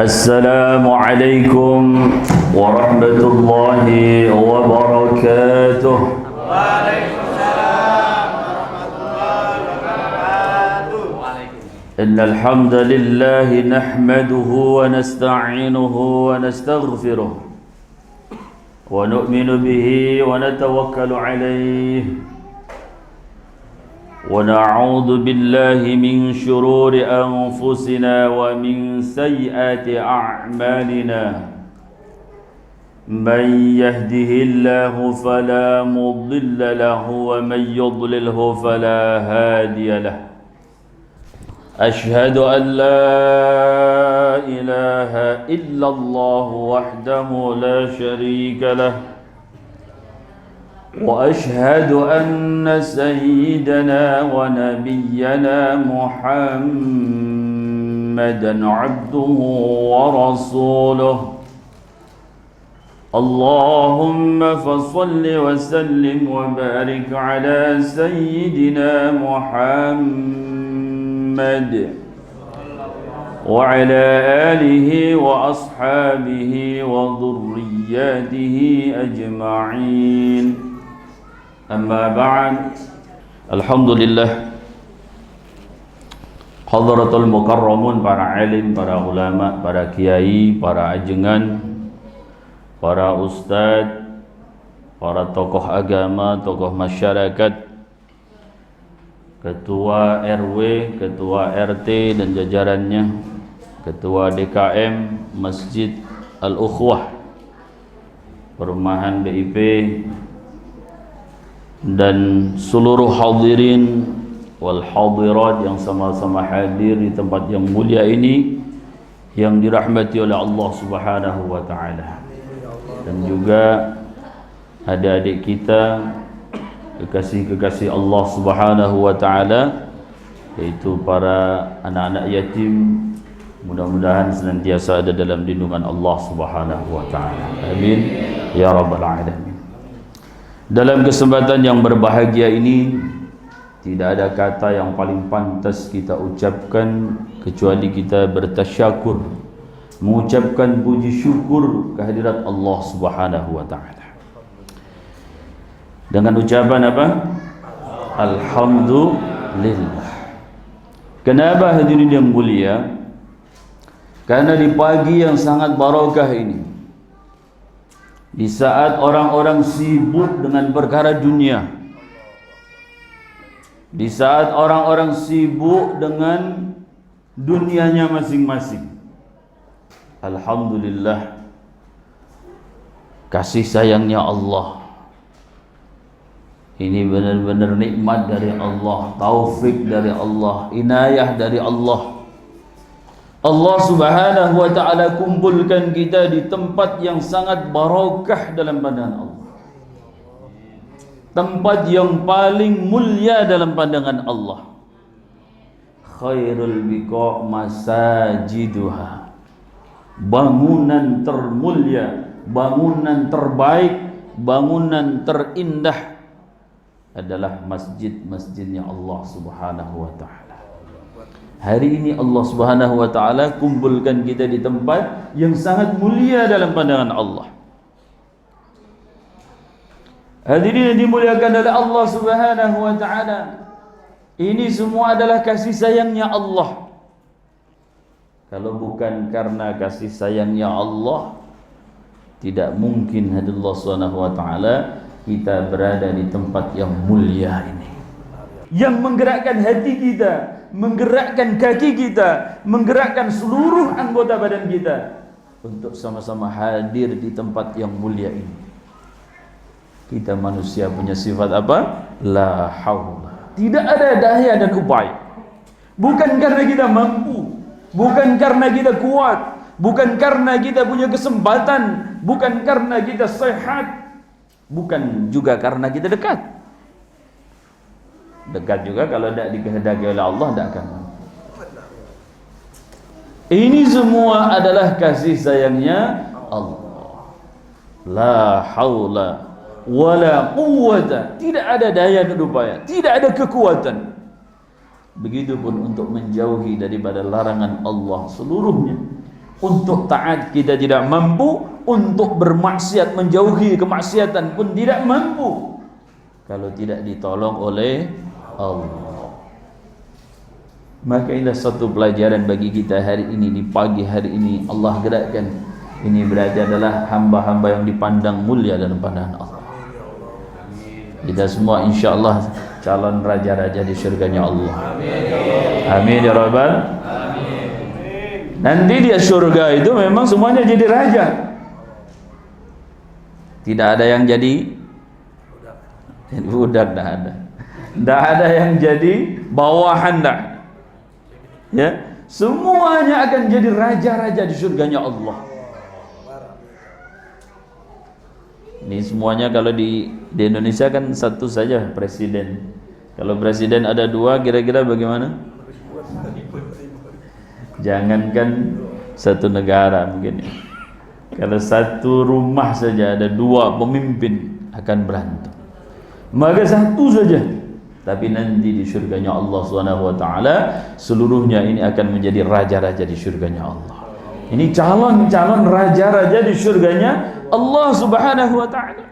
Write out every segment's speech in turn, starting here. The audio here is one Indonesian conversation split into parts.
السلام عليكم ورحمة الله وبركاته. وعليكم السلام ورحمة الله وبركاته. إن الحمد لله نحمده ونستعينه ونستغفره ونؤمن به ونتوكل عليه ونعوذ بالله من شرور أنفسنا ومن سيئات أعمالنا. من يهده الله فلا مضل له ومن يضلله فلا هادي له. أشهد أن لا إله إلا الله وحده لا شريك له، وأشهد أن سيدنا ونبينا محمدا عبده ورسوله. اللهم فصل وسلم وبارك على سيدنا محمد وعلى آله وأصحابه وذرياته أجمعين. Amma ba'd. Alhamdulillah, hadratul mukarramun, para alim, para ulama, para kiai, para ajengan, para ustad, para tokoh agama, tokoh masyarakat, ketua RW, ketua RT dan jajarannya, ketua DKM Masjid Al-Ukhwah, Perumahan BIP, dan seluruh hadirin wal hadirat yang sama-sama hadir di tempat yang mulia ini, yang dirahmati oleh Allah Subhanahu wa taala. Dan juga adik-adik kita, kekasih-kekasih Allah Subhanahu wa taala, yaitu para anak-anak yatim, mudah-mudahan senantiasa ada dalam lindungan Allah Subhanahu wa taala. Amin ya rabbal alamin. Dalam kesempatan yang berbahagia ini, tidak ada kata yang paling pantas kita ucapkan kecuali kita bertasyakur, mengucapkan puji syukur kehadirat Allah Subhanahu wa taala. Dengan ucapan apa? Alhamdulillah. Kenapa hadirin yang mulia? Karena di pagi yang sangat barakah ini, di saat orang-orang sibuk dengan perkara dunia, di saat orang-orang sibuk dengan dunianya masing-masing, alhamdulillah, kasih sayangnya Allah ini benar-benar nikmat dari Allah, taufik dari Allah, inayah dari Allah. Allah Subhanahu wa ta'ala kumpulkan kita di tempat yang sangat barakah dalam pandangan Allah, tempat yang paling mulia dalam pandangan Allah. Khairul biqa' masajiduha, bangunan termulia, bangunan terbaik, bangunan terindah adalah masjid-masjidnya Allah Subhanahu wa ta'ala. Hari ini Allah Subhanahu wa ta'ala kumpulkan kita di tempat yang sangat mulia dalam pandangan Allah. Hadirin yang dimuliakan oleh Allah Subhanahu wa ta'ala, ini semua adalah kasih sayangnya Allah. Kalau bukan karena kasih sayangnya Allah, tidak mungkin Allah Subhanahu wa ta'ala kita berada di tempat yang mulia ini, yang menggerakkan hati kita, menggerakkan kaki kita, menggerakkan seluruh anggota badan kita untuk sama-sama hadir di tempat yang mulia ini. Kita manusia punya sifat apa? La haula. Tidak ada daya dan upaya. Bukan karena kita mampu, bukan karena kita kuat, bukan karena kita punya kesempatan, bukan karena kita sehat, bukan juga karena kita dekat. Dekat juga kalau tidak dikehendaki oleh Allah, tidak akan. Ini semua adalah kasih sayangnya Allah. La haula wala quwwata, tidak ada daya dan upaya, tidak ada kekuatan Begitupun untuk menjauhi daripada larangan Allah seluruhnya. Untuk taat kita tidak mampu, untuk bermaksiat menjauhi kemaksiatan pun tidak mampu kalau tidak ditolong oleh Allah. Maka inilah satu pelajaran bagi kita hari ini, di pagi hari ini Allah gerakkan. Ini berarti adalah hamba-hamba yang dipandang mulia dalam pandangan Allah. Kita semua insya-Allah calon raja-raja di syurganya Allah. Amin ya rabbal. Nanti di surga itu memang semuanya jadi raja. Tidak ada yang jadi budak, tidak ada. Tidak ada yang jadi bawahan, tidak. Ya, semuanya akan jadi raja-raja di surganya Allah. Ini semuanya kalau di Indonesia kan satu saja presiden. Kalau presiden ada dua, kira-kira bagaimana? Jangankan satu negara mungkin ya. Kalau satu rumah saja ada dua pemimpin akan berantem. Maka satu saja. Tapi nanti di syurganya Allah Subhanahu wa taala seluruhnya ini akan menjadi raja-raja di syurganya Allah. Ini calon-calon raja-raja di syurganya Allah Subhanahu wa taala.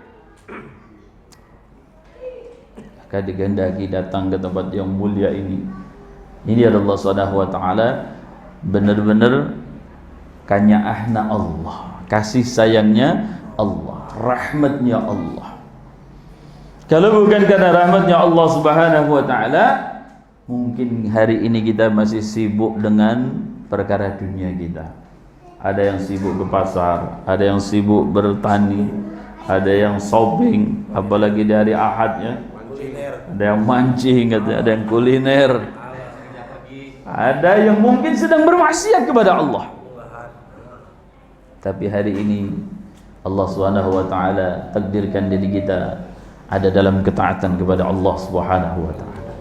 Maka digandaki datang ke tempat yang mulia ini. Ini adalah Allah Subhanahu wa taala benar-benar kanyaahna Allah, kasih sayangnya Allah, rahmatnya Allah. Kalau bukan karena rahmatnya Allah Subhanahu wa taala, mungkin hari ini kita masih sibuk dengan perkara dunia kita. Ada yang sibuk ke pasar, ada yang sibuk bertani, ada yang shopping, apalagi dari Ahadnya, ada yang mancing, ada yang kuliner. Ada yang mungkin sedang bermaksiat kepada Allah. Tapi hari ini Allah Subhanahu wa taala takdirkan diri kita ada dalam ketaatan kepada Allah Subhanahu wa taala.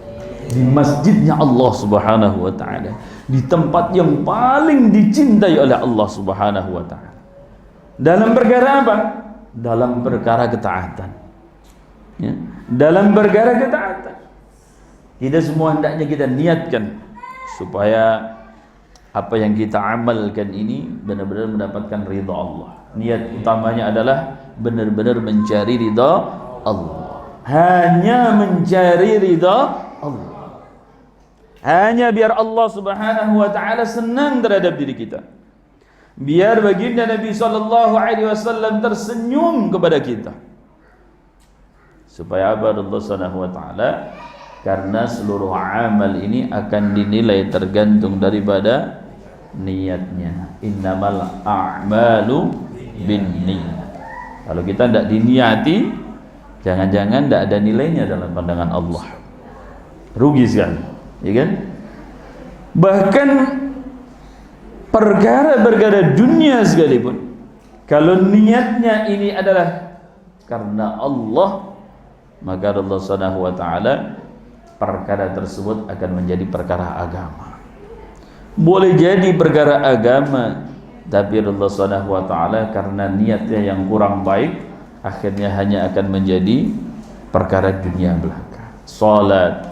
Di masjidnya Allah Subhanahu wa taala, di tempat yang paling dicintai oleh Allah Subhanahu wa taala. Dalam perkara apa? Dalam perkara ketaatan. Ya, dalam perkara ketaatan. Kita semua hendaknya kita niatkan supaya apa yang kita amalkan ini benar-benar mendapatkan ridha Allah. Niat utamanya adalah benar-benar mencari ridha Allah. Hanya mencari ridha Allah. Hanya biar Allah Subhanahu wa taala senang terhadap diri kita. Biar baginda Nabi sallallahu alaihi wasallam tersenyum kepada kita. Supaya Allah Subhanahu wa taala, karena seluruh amal ini akan dinilai tergantung daripada niatnya. Innamal a'malu binniyat. Kalau kita tidak diniati, jangan-jangan tidak ada nilainya dalam pandangan Allah. Rugi sekali, ya kan? Bahkan perkara-perkara dunia sekalipun, kalau niatnya ini adalah karena Allah, maka Allah Subhanahu wa taala perkara tersebut akan menjadi perkara agama. Boleh jadi perkara agama, tapi Allah Subhanahu wa taala karena niatnya yang kurang baik, akhirnya hanya akan menjadi perkara dunia belaka. Salat,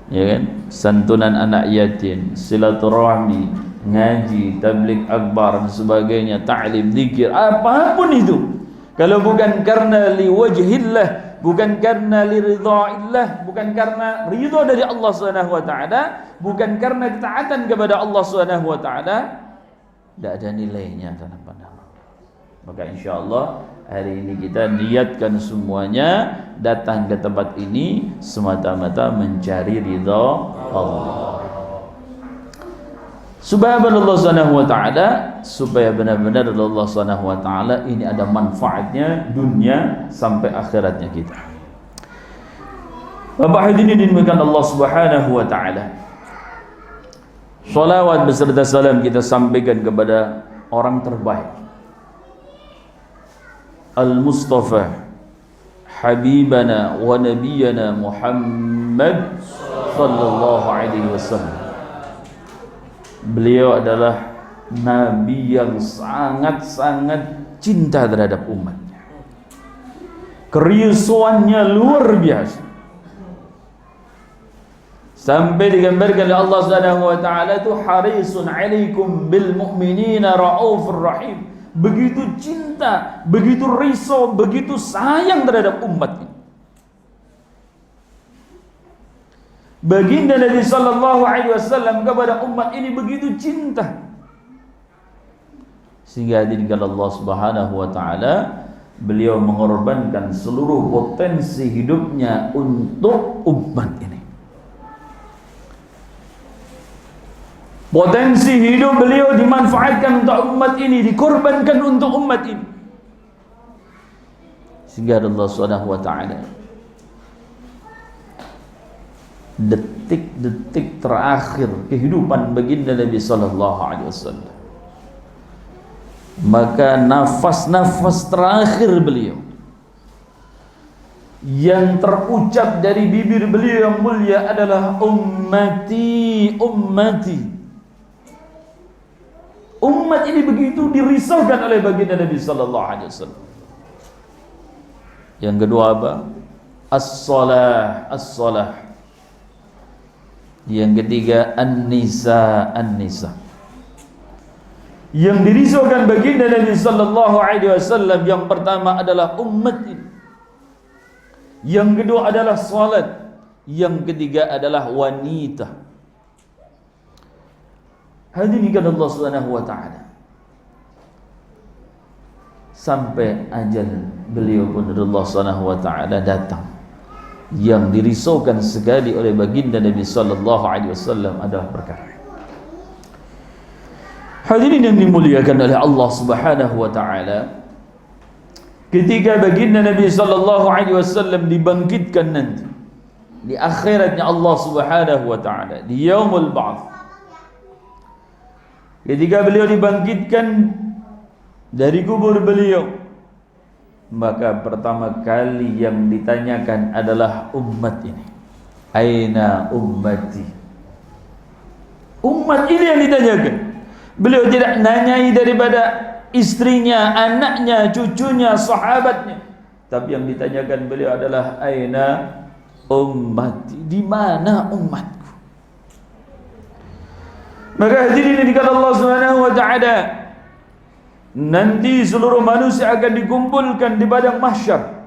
ya kan? Santunan anak yatim, silaturahmi, ngaji, tabligh akbar dan sebagainya, ta'lim, zikir, apapun itu. Kalau bukan karena liwajhillah, bukan karena liridha'illah, bukan karena ridha dari Allah Subhanahu wa taala, bukan karena ketaatan kepada Allah Subhanahu wa taala, tidak ada nilainya dalam pandangan. Maka insyaallah hari ini kita niatkan semuanya datang ke tempat ini semata-mata mencari ridha Allah. Subhanallah Subhanahu wa taala, supaya benar-benar Allah Subhanahu wa taala ini ada manfaatnya dunia sampai akhiratnya kita. Bapak hadirin dimuliakan Allah Subhanahu wa taala. Salawat beserta salam kita sampaikan kepada orang terbaik, Al-Mustafa Habibana wa Nabiyana Muhammad sallallahu alaihi wasallam. Beliau adalah Nabi yang sangat-sangat cinta terhadap umatnya. Keriusuannya luar biasa. Sampai digambarkan oleh Allah Subhanahu wa taala itu harisun 'alaikum bil mu'minina raufur rahim. Begitu cinta, begitu risau, begitu sayang terhadap umat ini. Baginda Nabi sallallahu alaihi wasallam kepada umat ini begitu cinta, sehingga hadirin Allah Subhanahu wa taala, beliau mengorbankan seluruh potensi hidupnya untuk umat ini. Potensi hidup beliau dimanfaatkan untuk umat ini, dikorbankan untuk umat ini, sehingga Allah Subhanahu wa taala detik-detik terakhir kehidupan baginda Nabi sallallahu alaihi wasallam, maka nafas-nafas terakhir beliau yang terucap dari bibir beliau yang mulia adalah ummati, ummati. Umat ini begitu dirisaukan oleh baginda Nabi sallallahu alaihi wasallam. Yang kedua apa? As-salah, as-salah. Yang ketiga an-nisa, an-nisa. Yang dirisaukan baginda Nabi sallallahu alaihi wasallam yang pertama adalah umat ini. Yang kedua adalah salat. Yang ketiga adalah wanita. Hadirin Allah Subhanahu wa taala. Sampai ajal beliau pun Allah Subhanahu wa taala datang. Yang dirisaukan sekali oleh baginda Nabi sallallahu alaihi wasallam adalah perkara. Hadirin yang dimuliakan oleh Allah Subhanahu wa taala, ketika baginda Nabi sallallahu alaihi wasallam dibangkitkan nanti di akhiratnya Allah Subhanahu wa taala, di yaumul ba'ts, ketika beliau dibangkitkan dari kubur beliau, maka pertama kali yang ditanyakan adalah umat ini. Aina ummati? Umat ini yang ditanyakan. Beliau tidak nanyai daripada istrinya, anaknya, cucunya, sahabatnya, tapi yang ditanyakan beliau adalah aina ummati? Di mana umatku? Maka hadirin dikatakan Allah Subhanahu wa taala, nanti seluruh manusia akan dikumpulkan di padang mahsyar.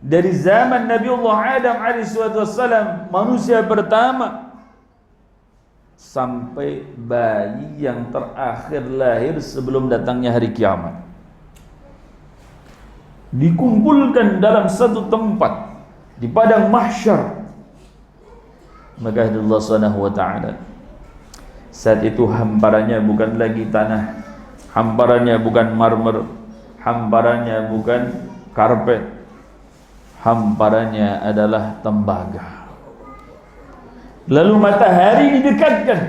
Dari zaman Nabiullah Adam alaihissalam, manusia pertama, sampai bayi yang terakhir lahir sebelum datangnya hari kiamat, dikumpulkan dalam satu tempat di padang mahsyar. Maka Allah Subhanahu wa taala, saat itu hamparannya bukan lagi tanah, hamparannya bukan marmer, hamparannya bukan karpet, hamparannya adalah tembaga. Lalu matahari didekatkan.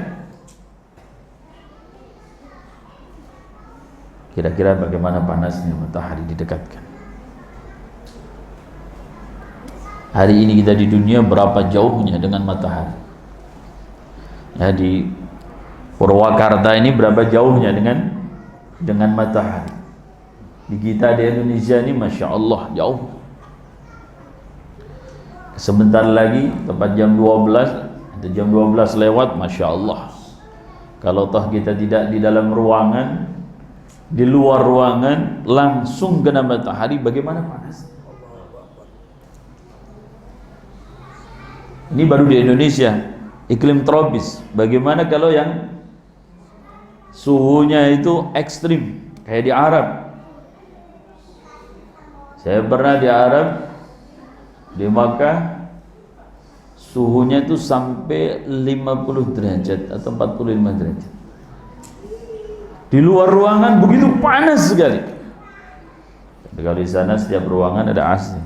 Kira-kira bagaimana panasnya matahari didekatkan? Hari ini kita di dunia berapa jauhnya dengan matahari? Ya, di Purwakarta ini berapa jauhnya dengan matahari? Di kita di Indonesia ini Masya Allah jauh. Sebentar lagi tepat jam 12 atau jam 12 lewat, Masya Allah. Kalau toh kita tidak di dalam ruangan, di luar ruangan langsung kena matahari, bagaimana panas? Ini baru di Indonesia, iklim tropis. Bagaimana kalau yang suhunya itu ekstrim, kayak di Arab? Saya pernah di Arab, di Makkah, suhunya itu sampai 50 derajat atau 45 derajat. Di luar ruangan begitu panas sekali. Tapi kalau di sana setiap ruangan ada AC,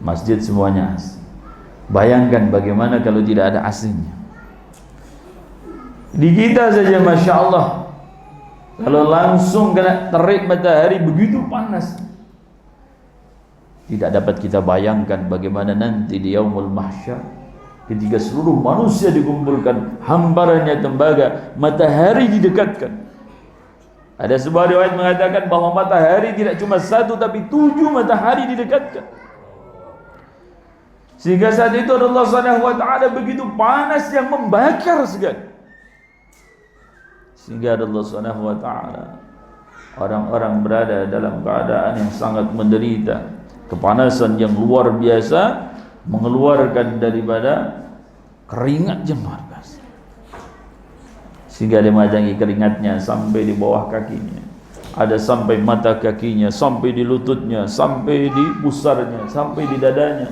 masjid semuanya AC. Bayangkan bagaimana kalau tidak ada AC-nya. Di kita saja Masya Allah, kalau langsung kena terik matahari begitu panas. Tidak dapat kita bayangkan bagaimana nanti di yaumul mahsyar, ketika seluruh manusia dikumpulkan, hamparannya tembaga, matahari didekatkan. Ada sebuah riwayat mengatakan bahwa matahari tidak cuma satu tapi 7 matahari didekatkan. Sehingga saat itu Allah Subhanahu wa taala begitu panas yang membakar sekali. Sehingga Allah Subhanahu wa taala orang-orang berada dalam keadaan yang sangat menderita, kepanasan yang luar biasa mengeluarkan daripada keringat yang luar biasa. Sehingga dia memanjangkan keringatnya sampai di bawah kakinya, ada sampai mata kakinya, sampai di lututnya, sampai di pusarnya, sampai di dadanya,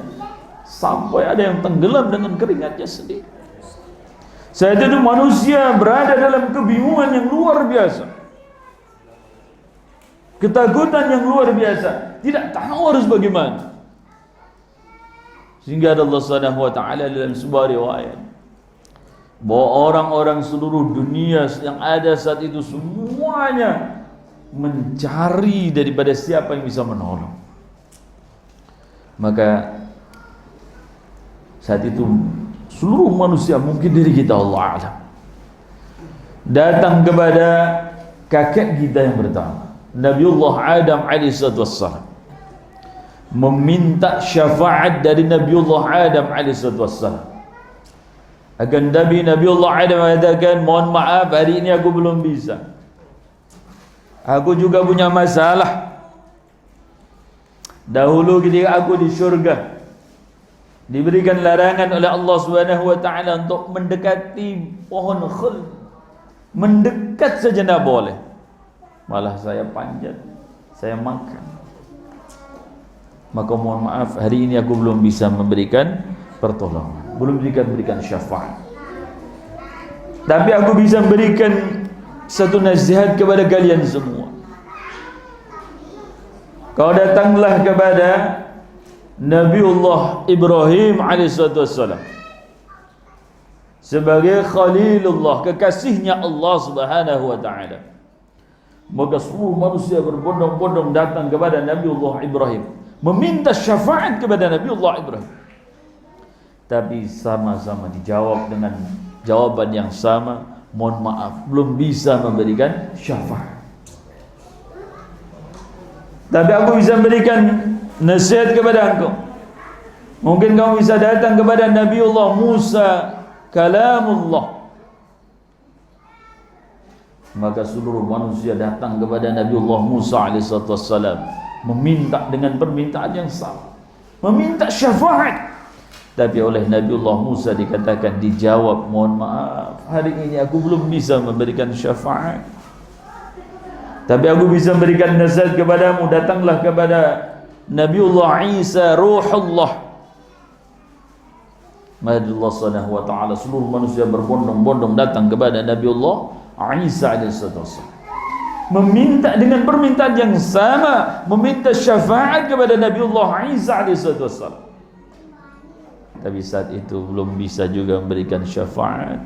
sampai ada yang tenggelam dengan keringatnya sendiri. Saat itu manusia berada dalam kebingungan yang luar biasa, ketakutan yang luar biasa, tidak tahu harus bagaimana. Sehingga Allah Subhanahu wa taala dalam sebuah riwayat bahwa orang-orang seluruh dunia yang ada saat itu semuanya mencari daripada siapa yang bisa menolong. Maka saat itu seluruh manusia, mungkin diri kita Allah alam, datang kepada kakek kita yang pertama, Nabiullah Adam alaihissalam, meminta syafaat dari Nabiullah Adam alaihissalam. Akan tapi Nabiullah Adam mengatakan, mohon maaf, hari ini aku belum bisa, aku juga punya masalah. Dahulu ketika aku di syurga, diberikan larangan oleh Allah Subhanahu wa taala untuk mendekati pohon khuld. Mendekat saja tidak boleh. Malah saya panjat, saya makan. Maka mohon maaf, hari ini aku belum bisa memberikan pertolongan, belum berikan syafaat. Tapi aku bisa memberikan satu nasihat kepada kalian semua. Kau datanglah kepada Nabiullah Ibrahim alaihissalam sebagai Khalilullah, kekasihnya Allah Subhanahu wa taala. Maka seluruh manusia berbondong-bondong datang kepada Nabiullah Ibrahim, meminta syafaat kepada Nabiullah Ibrahim. Tapi sama-sama dijawab dengan jawaban yang sama, mohon maaf, belum bisa memberikan syafaat. Tapi aku bisa memberikan nasihat kepada engkau. Mungkin kamu bisa datang kepada Nabiullah Musa, kalamullah. Maka seluruh manusia datang kepada Nabiullah Musa alaihissalam, meminta dengan permintaan yang sama, meminta syafaat. Tapi oleh Nabiullah Musa dikatakan, dijawab, mohon maaf, hari ini aku belum bisa memberikan syafaat, tapi aku bisa memberikan nasihat kepadamu. Datanglah kepada Nabiullah Isa, Ruhullah. Madallah Subhanahu wa ta'ala, seluruh manusia berbondong-bondong datang kepada Nabiullah Isa alaihissalam, meminta dengan permintaan yang sama, meminta syafaat kepada Nabiullah Isa alaihissalam. Tapi saat itu belum bisa juga memberikan syafaat.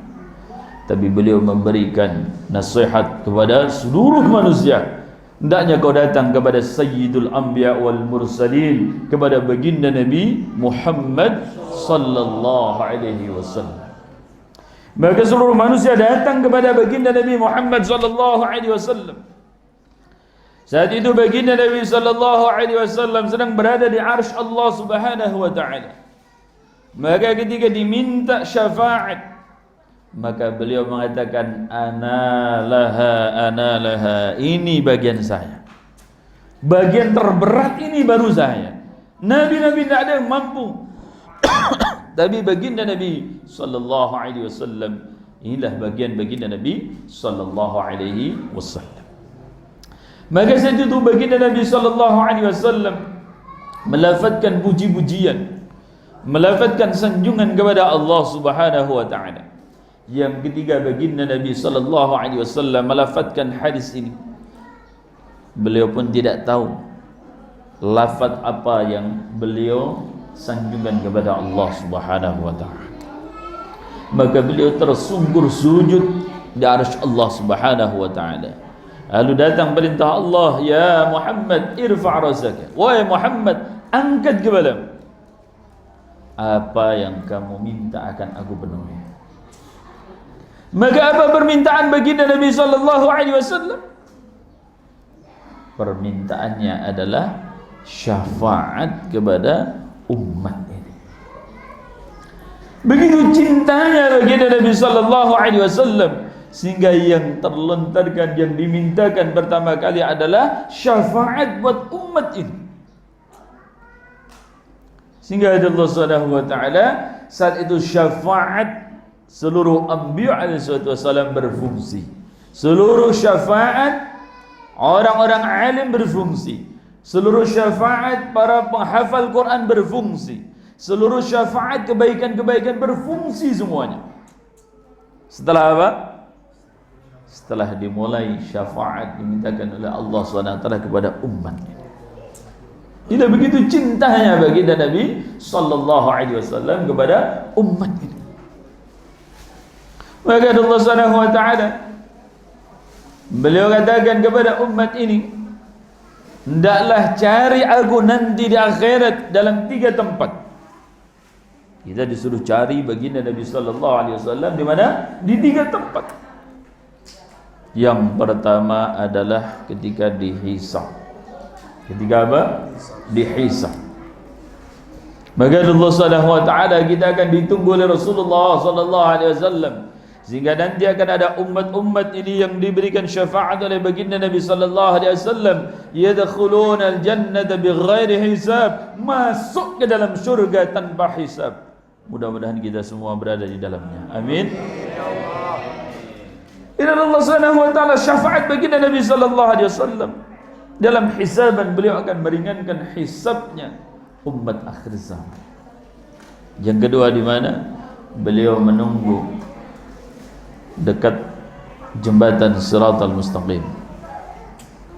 Tapi beliau memberikan nasihat kepada seluruh manusia. Hendaknya kau datang kepada Sayyidul Anbiya wal Mursalin, kepada baginda Nabi Muhammad sallallahu alaihi wasallam. Maka seluruh manusia datang kepada baginda Nabi Muhammad sallallahu alaihi wasallam. Saat itu baginda Nabi sallallahu alaihi wasallam sedang berada di arsy Allah Subhanahu wa taala. Maka ketika diminta syafaat, maka beliau mengatakan, ana laha, ini bagian saya, bagian terberat ini baru saya. Nabi-nabi tidak ada yang mampu. Tapi baginda Nabi sallallahu alaihi wasallam, inilah bagian baginda Nabi sallallahu alaihi wasallam. Maka saat itu baginda Nabi sallallahu alaihi wasallam melafazkan puji-pujian, melafazkan sanjungan kepada Allah Subhanahu wa taala. Yang ketiga, baginda Nabi sallallahu alaihi wasallam melafazkan hadis ini, beliau pun tidak tahu lafaz apa yang beliau sanjungan kepada Allah Subhanahu wa taala. Maka beliau tersungkur sujud di arsy Allah Subhanahu wa taala. Lalu datang perintah Allah, ya Muhammad irfa' rasaka, wahai Muhammad, angkat kepalamu, apa yang kamu minta akan aku penuhi. Maka apa permintaan baginda Nabi sallallahu alaihi wasallam? Permintaannya adalah syafaat kepada umat ini. Begitu cintanya baginda Nabi sallallahu alaihi wasallam, sehingga yang terlontarkan, yang dimintakan pertama kali adalah syafaat buat umat ini. Sehingga Allah Subhanahu wa taala saat itu syafaat seluruh anbiya alaihi wasallam berfungsi. Seluruh syafaat orang-orang alim berfungsi. Seluruh syafaat para penghafal Quran berfungsi. Seluruh syafaat kebaikan-kebaikan berfungsi semuanya. Setelah apa? Setelah dimulai syafaat dimintakan oleh Allah SWT kepada umat ini. Tidak begitu cintanya baginda Nabi sallallahu alaihi wasallam kepada umat ini. Maka Allah Subhanahu wa taala beliau katakan kepada umat ini, hendaklah cari aku nanti di akhirat dalam 3 tempat. Kita disuruh cari baginda Nabi sallallahu alaihi wasallam di mana? Di 3 tempat. Yang pertama adalah ketika dihisab. Ketika apa? Dihisab. Maka Allah Subhanahu wa taala kita akan ditunggu oleh Rasulullah sallallahu alaihi wasallam, sehingga nanti akan ada umat-umat ini yang diberikan syafaat oleh baginda Nabi sallallahu alaihi wasallam, yadkhuluna al-jannata bighairi hisab, masuk ke dalam syurga tanpa hisab. Mudah-mudahan kita semua berada di dalamnya. Amin. Ini Allah Subhanahu wa taala syafaat baginda Nabi sallallahu alaihi wasallam. Dalam hisaban beliau akan meringankan hisabnya umat akhir zaman. Yang kedua di mana? Beliau menunggu dekat jembatan Siratal Mustaqim.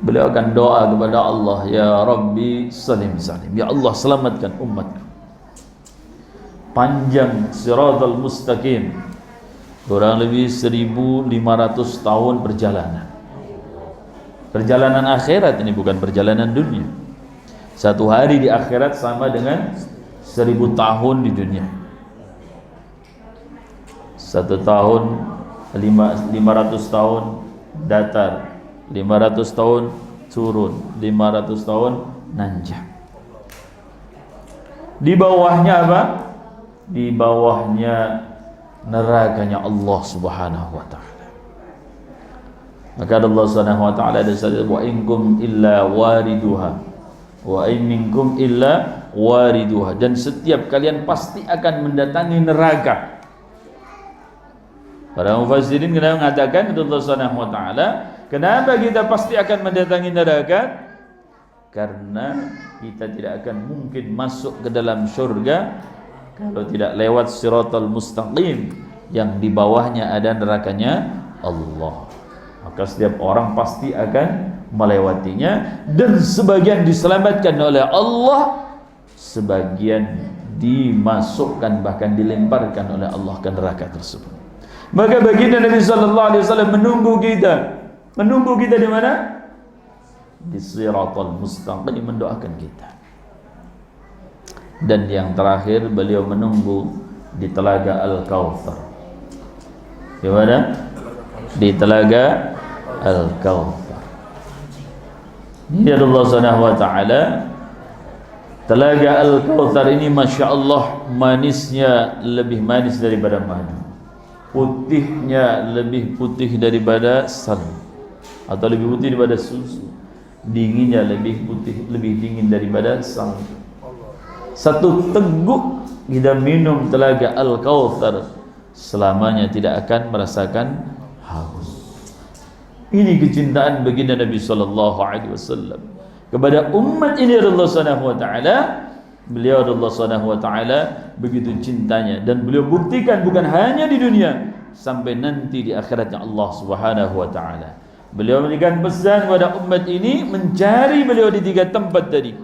Beliau akan doa kepada Allah, ya Rabbi salim salim, ya Allah selamatkan umatku. Panjang Siratal Mustaqim, kurang lebih 1500 tahun perjalanan. Perjalanan akhirat ini, bukan perjalanan dunia. Satu hari di akhirat sama dengan 1000 tahun di dunia. 1 tahun 500 tahun datar, 500 tahun turun, 500 tahun nanjak. Di bawahnya apa? Di bawahnya nerakanya Allah Subhanahu wa taala. Maka Allah Subhanahu wa taala ada sabda, wa inkum illa wariduha wa in minkum illa wariduha, dan setiap kalian pasti akan mendatangi neraka. Para mufassirin kenapa mengatakan Allah Subhanahu wa taala, kenapa kita pasti akan mendatangi neraka? Karena kita tidak akan mungkin masuk ke dalam syurga kalau tidak lewat Siratal Mustaqim yang di bawahnya ada nerakanya Allah. Maka setiap orang pasti akan melewatinya, dan sebagian diselamatkan oleh Allah, sebagian dimasukkan bahkan dilemparkan oleh Allah ke neraka tersebut. Maka baginda Nabi sallallahu alaihi wasallam menunggu kita di mana? Di Siratal Mustaqim, mendoakan kita. Dan yang terakhir beliau menunggu di Telaga Al-Kautsar. Di mana? Di Telaga Al-Kautsar. Ini Allah Subhanahu wa taala. Telaga Al-Kautsar ini Masya Allah manisnya lebih manis daripada madu, putihnya lebih putih daripada sal, atau lebih putih daripada susu, dinginnya lebih putih, lebih dingin daripada sal. Satu teguk kita minum Telaga Al-Kautsar, selamanya tidak akan merasakan haus. Ini kecintaan baginda Nabi sallallahu alaihi wasallam kepada umat ini. Allah Subhanahu wa taala, beliau Allah Subhanahu wa taala begitu cintanya, dan beliau buktikan bukan hanya di dunia, sampai nanti di akhiratnya Allah Subhanahu wa taala. Beliau memberikan pesan kepada umat ini mencari beliau di 3 tempat tadi,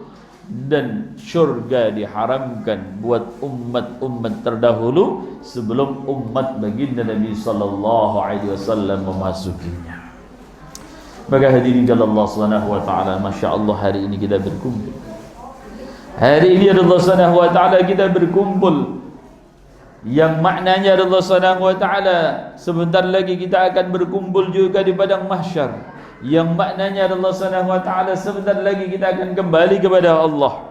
dan syurga diharamkan buat umat-umat terdahulu sebelum umat baginda Nabi sallallahu alaihi wasallam memasukinya. Maka hadirin Allah Subhanahu wa taala, masya-Allah hari ini kita berkumpul. Hari ini Allah Subhanahu wa taala kita berkumpul, yang maknanya Allah Subhanahu wa taala sebentar lagi kita akan berkumpul juga di padang mahsyar, yang maknanya Allah Subhanahu wa taala sebentar lagi kita akan kembali kepada Allah.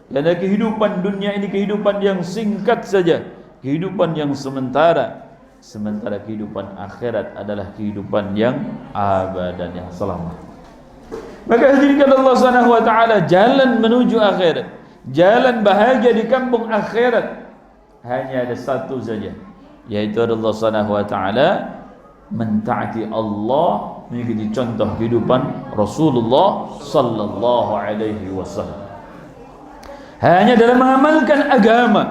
Karena kehidupan dunia ini kehidupan yang singkat saja, kehidupan yang sementara, sementara kehidupan akhirat adalah kehidupan yang abadan, yang selamat. Maka hadirin Allah Subhanahu wa taala, jalan menuju akhirat, jalan bahagia di kampung akhirat hanya ada satu saja, yaitu Allah Subhanahu wa taala mentaati Allah, mengikuti contoh kehidupan Rasulullah sallallahu alaihi wasallam. Hanya dalam mengamalkan agama,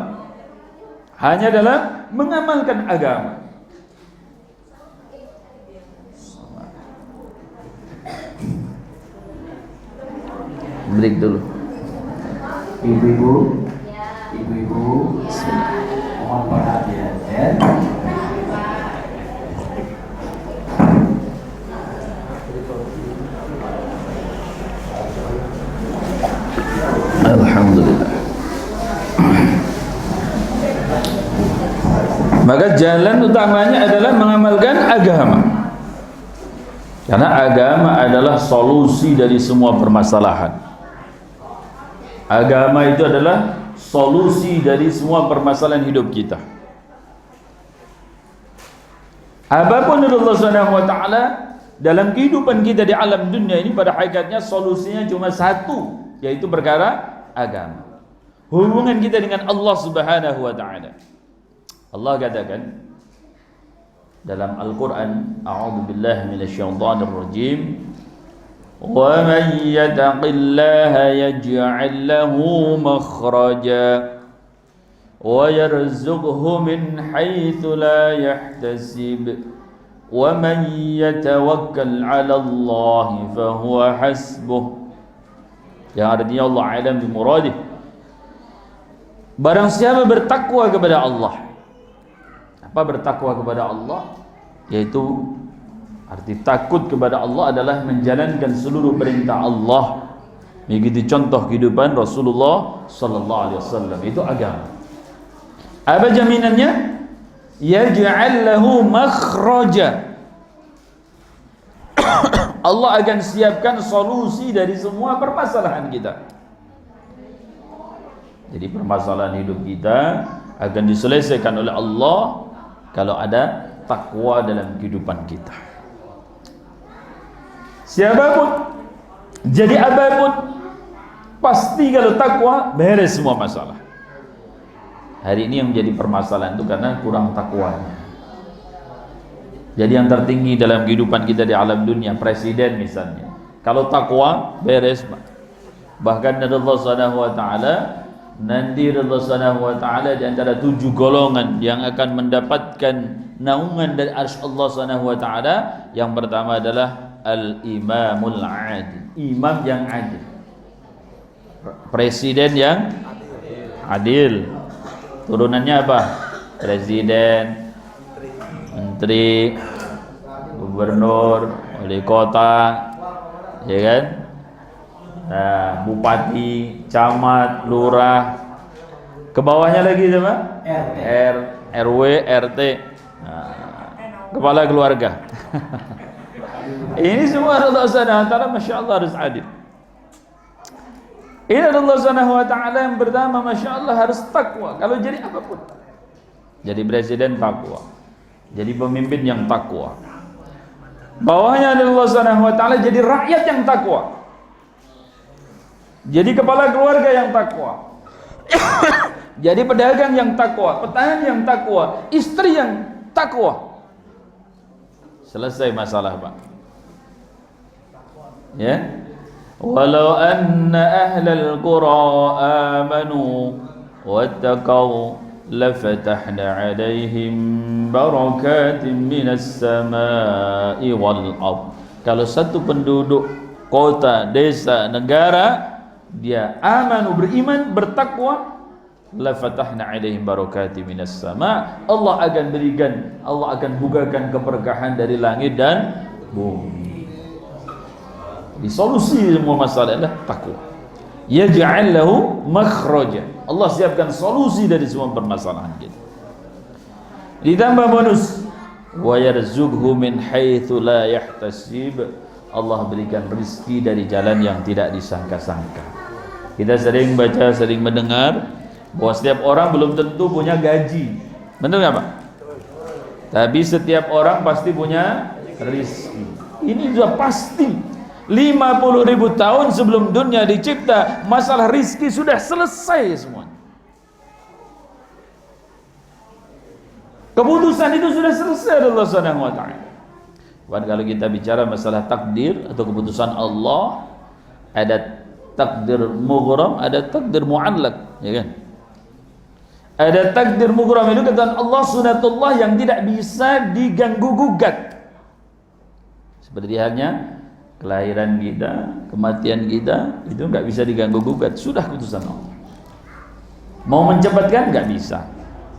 hanya dalam mengamalkan agama. Break dulu. Ibu-ibu, mohon perhatian ya. Alhamdulillah. Maka jalan utamanya adalah mengamalkan agama. Karena agama adalah solusi dari semua permasalahan. Agama itu adalah solusi dari semua permasalahan hidup kita. Apapun Allah Subhanahu wa taala dalam kehidupan kita di alam dunia ini, pada hakikatnya solusinya cuma satu, yaitu perkara agama. Hubungan kita dengan Allah Subhanahu wa taala. Allah katakan dalam Al-Qur'an, a'udzubillahi minasyaitonir rajim, wa man yattaqillaha yaj'al lahu makhraja wa yarzuqhu min haitsu la yahtasib wa man yatawakkal 'ala Allah fa huwa hasbuh. Yang artinya Allah alam bi muradih. Barang siapa bertakwa kepada Allah. Apa bertakwa kepada Allah? Yaitu arti takut kepada Allah adalah menjalankan seluruh perintah Allah, mengikuti contoh kehidupan Rasulullah sallallahu alaihi wasallam. Itu agama. Apa jaminannya? Yaj'al lahu makhraja. Allah akan siapkan solusi dari semua permasalahan kita. Jadi permasalahan hidup kita akan diselesaikan oleh Allah kalau ada takwa dalam kehidupan kita. Siapapun, jadi apapun, pasti kalau takwa beres semua masalah. Hari ini yang menjadi permasalahan itu karena kurang takwanya. Jadi yang tertinggi dalam kehidupan kita di alam dunia, presiden misalnya, kalau takwa beres. Bahkan Allah Subhanahu wa taala, nanti Allah Subhanahu wa taala di antara 7 golongan yang akan mendapatkan naungan dari arsy Allah Subhanahu wa taala, yang pertama adalah al-imamul adil, imam yang adil, presiden yang adil. Turunannya apa? Presiden, menteri, gubernur, wali kota, ya kan? Nah, bupati, camat, lurah. Ke bawahnya lagi sama? RW, RT. Nah, kepala keluarga. Ini semua Allah Subhanahu wa taala, masya Allah, harus adil. Ini Allah Subhanahu wa taala yang pertama, masya Allah, harus takwa. Kalau jadi apapun, jadi presiden takwa, jadi pemimpin yang takwa. Bawahnya Allah Subhanahu wa taala, jadi rakyat yang takwa, jadi kepala keluarga yang takwa, jadi pedagang yang takwa, petani yang takwa, istri yang takwa. Selesai masalah, Pak. Ya. Walau anna ahlal qura amanu wattaqau lafatahna alaihim barakatin minas samai wal ard. Kalau satu penduduk kota, desa, negara dia amanu, beriman, bertakwa, lafatahna alaihim barakatin minas sama, Allah akan berikan, Allah akan bukakan keberkahan dari langit dan bumi. Di solusi semua masalah adalah takwa. Yaj'al lahu makhraja. Allah siapkan solusi dari semua permasalahan kita. Ditambah bonus, wa yarzuqhu min haitsu la yahtasib. Allah berikan rezeki dari jalan yang tidak disangka-sangka. Kita sering baca, sering mendengar bahwa setiap orang belum tentu punya gaji. Benar nggak Pak? Tapi setiap orang pasti punya rizki. Ini sudah pasti. 50.000 tahun sebelum dunia dicipta, masalah rizki sudah selesai semua. Keputusan itu sudah selesai dari Allah Subhanahu wa taala. Dan kalau kita bicara masalah takdir atau keputusan Allah, ada takdir mughram, ada takdir mu'allaq, ya kan? Ada takdir mughram itu kata Allah sunatullah yang tidak bisa diganggu gugat. Seperti halnya kelahiran kita, kematian kita, itu nggak bisa diganggu gugat, sudah keputusan Allah. Mau mencepatkan nggak bisa,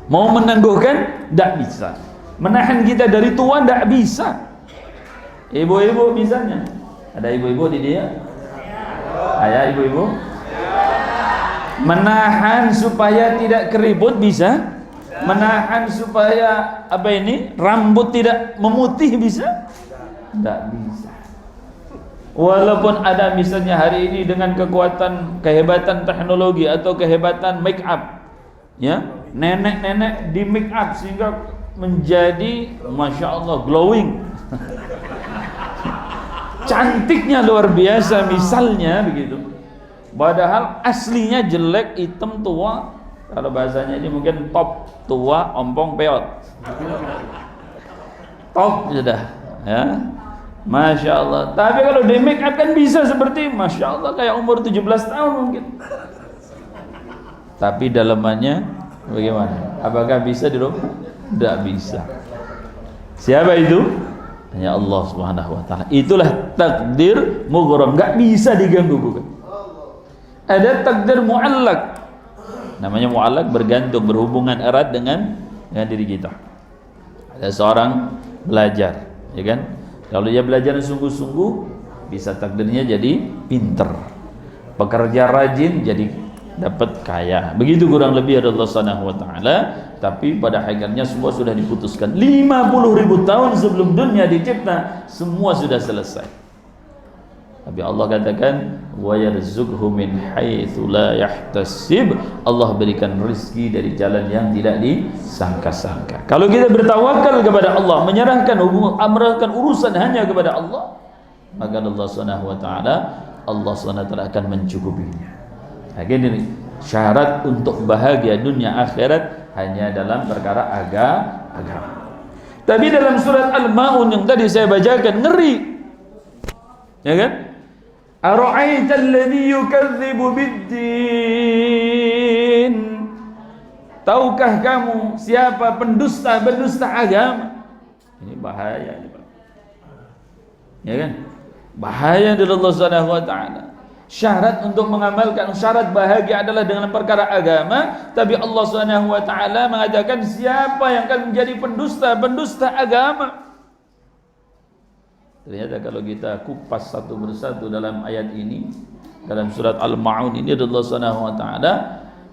mau menangguhkan nggak bisa, menahan kita dari tua nggak bisa. Ibu-ibu misalnya, ada ibu-ibu di dia, ayah ibu-ibu, menahan supaya tidak keriput bisa, menahan supaya rambut tidak memutih bisa, nggak bisa. Walaupun ada misalnya hari ini dengan kekuatan kehebatan teknologi atau kehebatan make up, ya, nenek-nenek di make up sehingga menjadi masya Allah glowing, cantiknya luar biasa misalnya begitu. Padahal aslinya jelek, hitam, tua. Kalau bahasanya ini mungkin top, tua, ompong, peot. Top sudah, ya. Masya Allah. Tapi kalau di make up kan bisa seperti Masya Allah kayak umur 17 tahun mungkin. Tapi dalamannya bagaimana? Apakah bisa dirubah? Tidak bisa. Siapa itu? Hanya Allah Subhanahu wa taala. Itulah takdir mughram, enggak bisa diganggu gugat. Ada takdir mu'allaq. Namanya mu'allaq, bergantung, berhubungan erat dengan diri kita. Ada seorang belajar, ya kan? Kalau dia belajar sungguh-sungguh, bisa takdirnya jadi pinter. Pekerja rajin jadi dapat kaya. Begitu kurang lebih ada Allah Subhanahu wa taala. Tapi pada akhirnya semua sudah diputuskan. 50.000 tahun sebelum dunia dicipta, semua sudah selesai. Tapi Allah katakan, wa yarzuqhu min haitsu la yahtasib. Allah berikan rezeki dari jalan yang tidak disangka-sangka. Kalau kita bertawakal kepada Allah, menyerahkan urusan hanya kepada Allah, maka Allah Subhanahu wa taala, Allah Subhanahu wa taala akan mencukupinya. Nah, gini, syarat untuk bahagia dunia akhirat hanya dalam perkara agama. Tapi dalam surat Al-Maun yang tadi saya bacakan, ngeri, ya kan? Ara'aita alladhi yukadzibu bid-din. Tahukah kamu siapa pendusta agama? Ini bahaya ini, Pak. Ya kan? Bahaya dari Allah Subhanahu wa taala. Syarat untuk mengamalkan syarat bahagia adalah dengan perkara agama, tapi Allah Subhanahu wa taala mengatakan siapa yang akan menjadi pendusta agama. Ternyata kalau kita kupas satu persatu dalam ayat ini, dalam surat Al-Ma'un ini, Allah Subhanahu wa taala,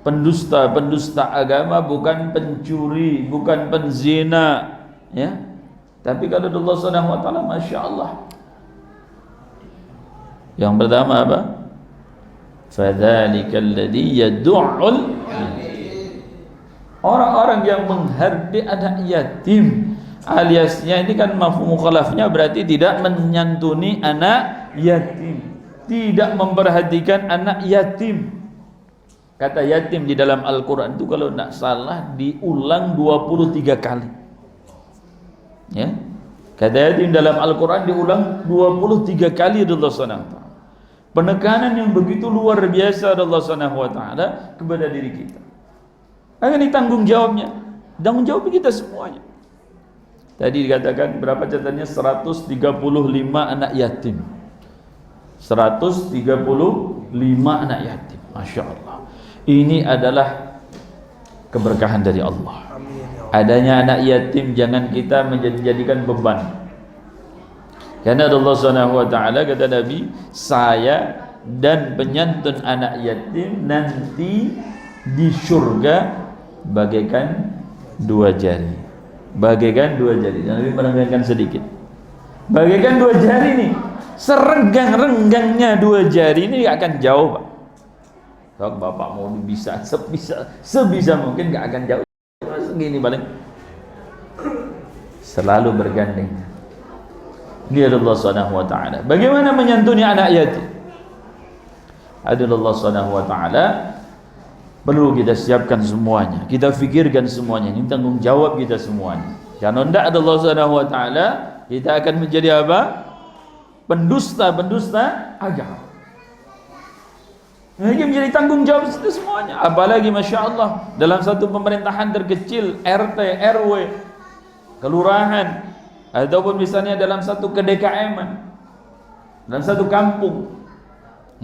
pendusta agama bukan pencuri, bukan penzina, ya. Tapi kalau Allah Subhanahu wa taala, masya Allah. Yang pertama apa? Fadzalika alladhi yad'ul, orang-orang yang menghardik anak yatim, aliasnya ini kan mafhum mukhalafnya berarti tidak menyantuni anak yatim, tidak memperhatikan anak yatim. Kata yatim di dalam Al-Quran itu kalau tidak salah diulang 23 kali, ya. Kata yatim dalam Al-Quran diulang 23 kali oleh Allah SWT. Penekanan yang begitu luar biasa Allah Subhanahu wa taala kepada diri kita. Akan ditanggung jawabnya, tanggung jawab kita semuanya. Tadi dikatakan berapa catatannya? 135 anak yatim. 135 anak yatim. Masya Allah. Ini adalah keberkahan dari Allah. Adanya anak yatim jangan kita menjadikan beban. Karena Allah Subhanahu wa taala kata Nabi, saya dan penyantun anak yatim nanti di surga bagaikan 2 jari. Bagaikan 2 jari. Nabi merenggangkan sedikit. Bagaikan 2 jari nih. Serenggang-renggangnya 2 jari ini gak akan jauh, Pak. Kalau Bapak mau bisa sebisa mungkin gak akan jauh. Segini paling selalu bergandeng. Dia Allah Subhanahu wa taala. Bagaimana menyantuni anak yatim? Allah Subhanahu wa taala perlu kita siapkan semuanya. Kita fikirkan semuanya. Ini tanggung jawab kita semuanya. Kalau tidak ada Allah Subhanahu wa taala, kita akan menjadi apa? Pendusta agama. Ini menjadi tanggung jawab kita semuanya. Apalagi Masya Allah dalam satu pemerintahan terkecil, RT, RW, kelurahan, ataupun misalnya dalam satu KDKM, dalam satu kampung.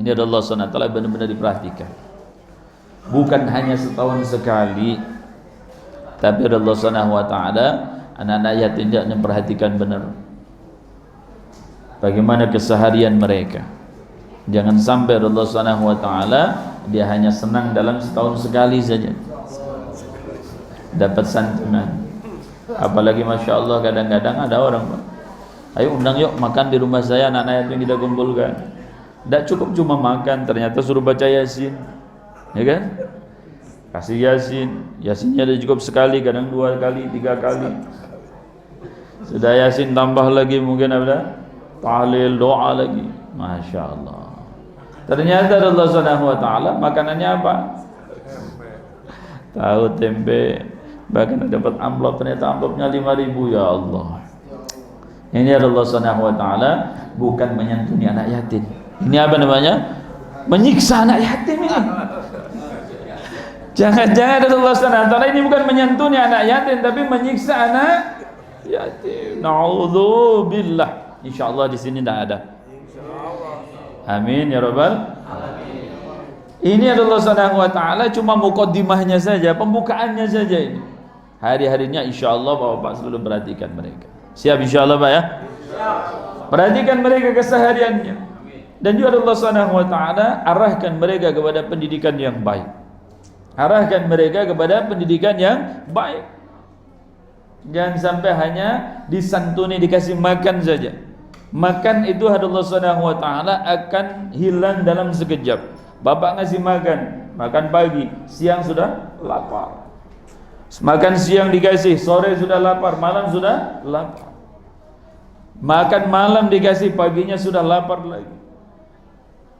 Ini adalah Allah SWT benar-benar diperhatikan. Bukan hanya setahun sekali, tapi Allah SWT anak-anak yatim tidak memperhatikan benar bagaimana keseharian mereka. Jangan sampai Allah Subhanahu wa taala dia hanya senang dalam setahun sekali saja dapat santunan. Apalagi Masya Allah kadang-kadang ada orang, ayo undang yuk makan di rumah saya, anak-anak yatim kita kumpulkan. Tidak cukup cuma makan, ternyata suruh baca Yasin, ya kan? Kasih Yasinnya ada cukup sekali, kadang 2 kali, 3 kali. Sudah Yasin tambah lagi mungkin ada tahlil, doa lagi. Masya Allah. Ternyata Allah Subhanahu wa taala makanannya apa? Tahu, tempe, bahkan dapat amplop, ternyata amplopnya 5.000. Ya Allah. Ini Allah Subhanahu wa taala bukan menyantuni anak yatim. Ini apa namanya? Menyiksa anak yatim ini. Jangan-jangan Allah Subhanahu wa taala ini bukan menyantuni anak yatim, tapi menyiksa anak yatim. Na'udzubillah. Insyaallah di sini tidak ada. Amin ya rabbal alamin. Ini adalah Subhanahu wa taala cuma mukaddimahnya saja, pembukaannya saja ini. Hari-harinya insyaallah Bapak selalu perhatikan mereka. Siap insyaallah Pak ya? Siap. Perhatikan mereka kesehariannya. Dan juga Allah Subhanahu wa taala arahkan mereka kepada pendidikan yang baik. Arahkan mereka kepada pendidikan yang baik. Jangan sampai hanya disantuni, dikasih makan saja. Makan itu Allah Subhanahu wa taala akan hilang dalam sekejap. Bapak ngasih makan pagi, siang sudah lapar. Makan siang dikasih, sore sudah lapar, malam sudah lapar. Makan malam dikasih, paginya sudah lapar lagi.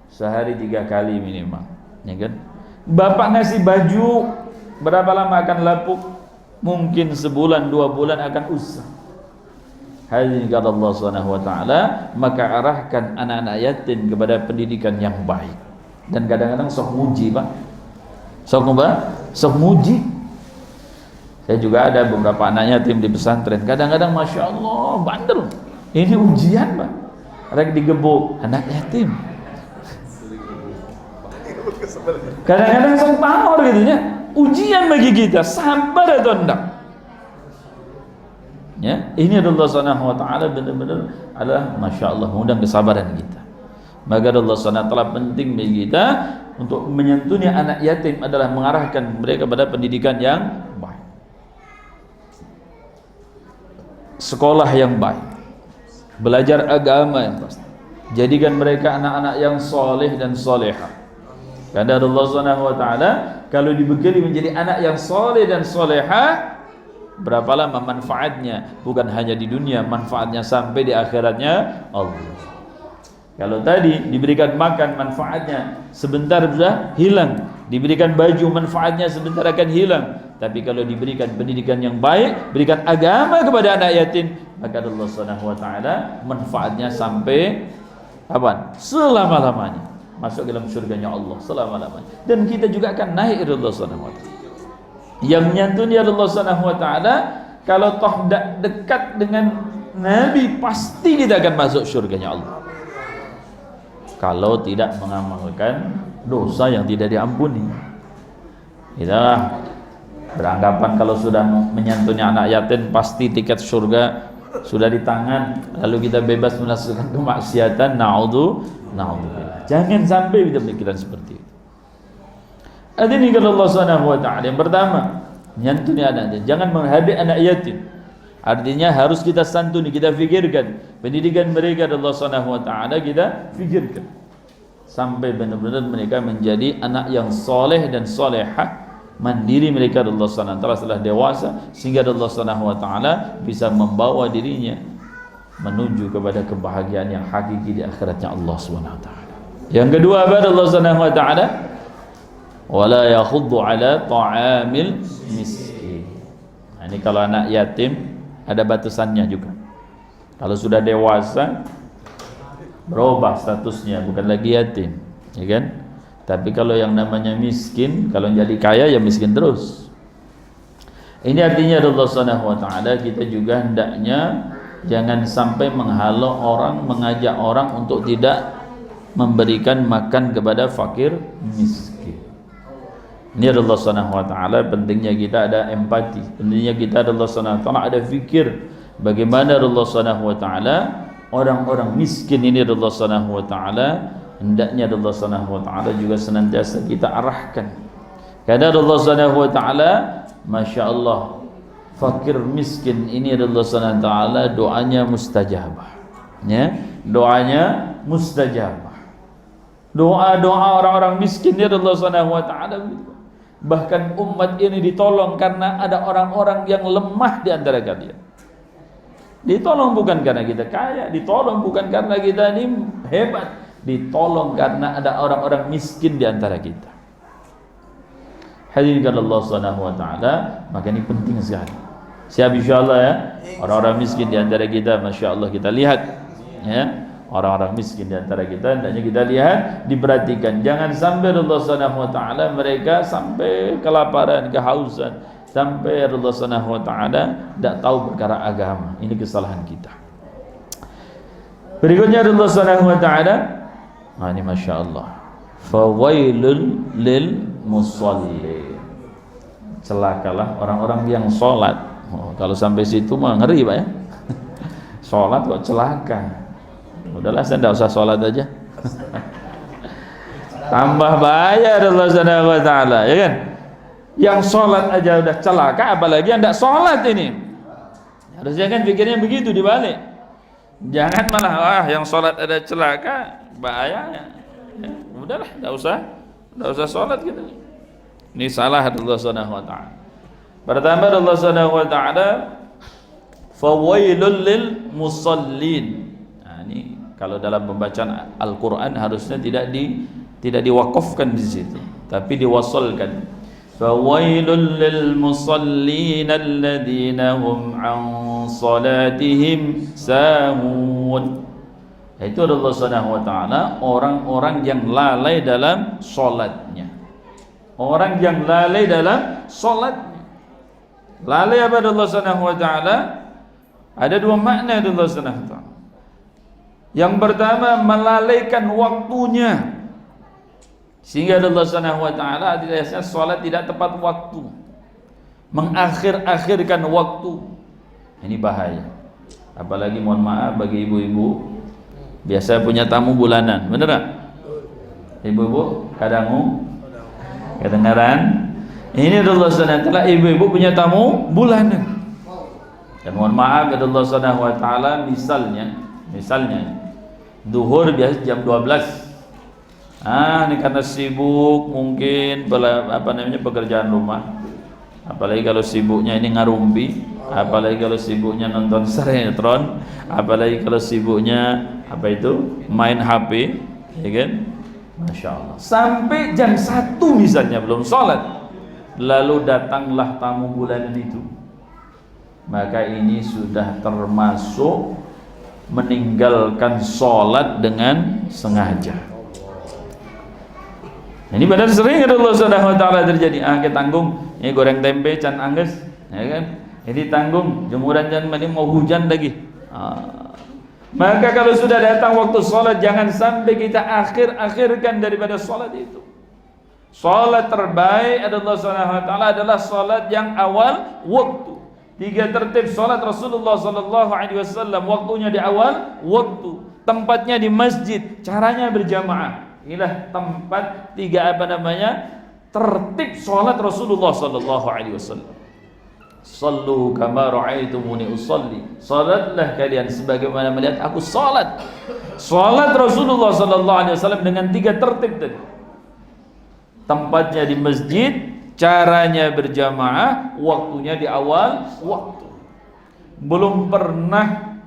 Sehari 3 kali minimal, ya kan? Bapak ngasih baju, berapa lama akan lapuk? Mungkin sebulan, 2 bulan akan usah. Hadirin kata Allah Subhanahu wa taala, maka arahkan anak-anak yatim kepada pendidikan yang baik. Dan kadang-kadang sok muji, Pak. Sok apa? Sok muji. Saya juga ada beberapa anak yatim di pesantren. Kadang-kadang Masya Allah bandel. Ini ujian, Pak. Rek digebuk anak yatim. Kadang-kadang sok pawor gitu ya. Ujian bagi kita, sabar atau enggak? Ya, ini adalah Subhanahu wa taala benar-benar adalah Masya Allah mengundang kesabaran kita. Maka Allah Subhanahu wa taala penting bagi kita untuk menyantuni anak yatim adalah mengarahkan mereka pada pendidikan yang baik, sekolah yang baik, belajar agama yang pasti. Jadikan mereka anak-anak yang soleh dan solehah. Karena Allah Subhanahu wa taala kalau dibekali menjadi anak yang soleh dan solehah, berapa lama manfaatnya? Bukan hanya di dunia, manfaatnya sampai di akhiratnya Allah. Kalau tadi diberikan makan, manfaatnya sebentar sudah hilang. Diberikan baju, manfaatnya sebentar akan hilang. Tapi kalau diberikan pendidikan yang baik, berikan agama kepada anak yatim, maka Allah Subhanahu wa taala manfaatnya sampai apa? Selama-lamanya. Masuk dalam surganya Allah selama-lamanya. Dan kita juga akan naik ridha Allah Subhanahu wa taala. Yang menyantuni Allah Subhanahu wa taala, kalau toh dekat dengan Nabi, pasti kita akan masuk surganya Allah. Kalau tidak mengamalkan dosa yang tidak diampuni. Kita beranggapan kalau sudah menyantuni anak yatim pasti tiket surga sudah di tangan, lalu kita bebas melakukan kemaksiatan. Naudzubillah. Jangan sampai kita berpikiran seperti itu. Ini kata Allah Subhanahu wa taala. Yang pertama, menyantuni anak yatim. Jangan menghadapi anak yatim. Artinya harus kita santuni, kita fikirkan pendidikan mereka. Allah Subhanahu wa taala kita fikirkan sampai benar-benar mereka menjadi anak yang soleh dan solehah, mandiri mereka Allah Subhanahu wa taala setelah dewasa, sehingga Allah Subhanahu wa taala bisa membawa dirinya menuju kepada kebahagiaan yang hakiki di akhiratnya Allah Subhanahu wa taala. Yang kedua, Allah Subhanahu wa taala wala yakhuddu ala ta'amil miskin. Nah, ini kalau anak yatim ada batasannya juga. Kalau sudah dewasa berubah statusnya, bukan lagi yatim, ya kan? Tapi kalau yang namanya miskin, kalau jadi kaya ya miskin terus. Ini artinya Allah Subhanahu wa taala kita juga hendaknya jangan sampai menghalau orang, mengajak orang untuk tidak memberikan makan kepada fakir miskin. Ini Allah Subhanahu wa taala, pentingnya kita ada empati, pentingnya kita Allah Subhanahu wa taala ada fikir bagaimana Allah Subhanahu wa taala orang-orang miskin ini Allah Subhanahu wa taala hendaknya Allah Subhanahu wa taala juga senantiasa kita arahkan. Karena Allah Subhanahu wa taala Masya Allah fakir miskin ini Allah Subhanahu wa taala doanya mustajabah, ya, doanya mustajabah. Doa-doa orang-orang miskin ini Allah Subhanahu wa taala, bahkan umat ini ditolong karena ada orang-orang yang lemah di antara kalian. Ditolong bukan karena kita kaya, ditolong bukan karena kita ini hebat, ditolong karena ada orang-orang miskin di antara kita. Hadirin Allah Subhanahu wa taala, maka ini penting sekali. Siap insyaallah ya, orang-orang miskin di antara kita, Masya Allah kita lihat ya, orang-orang miskin di antara kita hendaknya kita lihat, diperhatikan. Jangan sampai Allah Subhanahu wa taala mereka sampai kelaparan, kehausan, sampai Allah Subhanahu wa taala tidak tahu perkara agama. Ini kesalahan kita. Berikutnya Allah Subhanahu wa taala, nah ini Masya Allah, fawailul lil musallin. Celakalah orang-orang yang sholat. Kalau sampai situ mah ngeri Pak ya. Sholat kok celaka. Udahlah saya tidak usah sholat aja. Tambah bahaya Allah Subhanahu wa taala, ya kan? Yang sholat aja udah celaka, apalagi yang tidak sholat ini. Harusnya kan pikirnya begitu dibalik. Jangan malah wah yang sholat ada celaka, bahaya. Ya, udahlah, tidak usah sholat gitu. Ini salah Allah Subhanahu wa taala. Pertama Allah Subhanahu wa taala fawailul lil musallin. Nah, ini kalau dalam pembacaan Al-Qur'an harusnya tidak diwakafkan di situ, tapi diwasalkan. Fawailul lil musallin alladzina hum an salatihim sahun. Itu Allah Subhanahu wa taala orang-orang yang lalai dalam salatnya. Orang yang lalai dalam salatnya. Lalai apa Allah Subhanahu wa taala? Ada dua makna Allah Subhanahu wa taala. Yang pertama melalaikan waktunya, sehingga Allah Subhanahu wa taala adilahnya salat tidak tepat waktu, mengakhir-akhirkan waktu. Ini bahaya. Apalagi mohon maaf bagi ibu-ibu biasa punya tamu bulanan, bener tak? Ibu-ibu kadangmu kedengaran. Ini Allah Subhanahu wa taala, ibu-ibu punya tamu bulanan. Dan mohon maaf Allah Subhanahu wa taala, misalnya zuhur biasa jam 12. Ini karena sibuk mungkin pekerjaan rumah. Apalagi kalau sibuknya ini ngarumpi, apalagi kalau sibuknya nonton sinetron, apalagi kalau sibuknya main HP, ya kan? Masya Allah. Sampai jam 1 misalnya belum sholat, lalu datanglah tamu bulanan itu, maka ini sudah termasuk meninggalkan sholat dengan sengaja. Ini benar sering Allah Subhanahu wa taala terjadi. Kita tanggung ini goreng tempe can angges, ya kan? Ini tanggung jemuran can ini mau hujan lagi. Maka kalau sudah datang waktu sholat, jangan sampai kita akhirkan daripada sholat itu. Sholat terbaik Allah Subhanahu wa taala adalah sholat yang awal waktu. 3 tertib sholat Rasulullah sallallahu alaihi wasallam, waktunya di awal waktu, tempatnya di masjid, caranya berjamaah. Inilah tempat 3 tertib sholat Rasulullah sallallahu alaihi wasallam. Sallu kama ra'aitumuni usalli. Salatlah kalian sebagaimana melihat aku salat. Salat Rasulullah sallallahu alaihi wasallam dengan 3 tertib tadi. Tempatnya di masjid, caranya berjamaah, waktunya di awal waktu. Belum pernah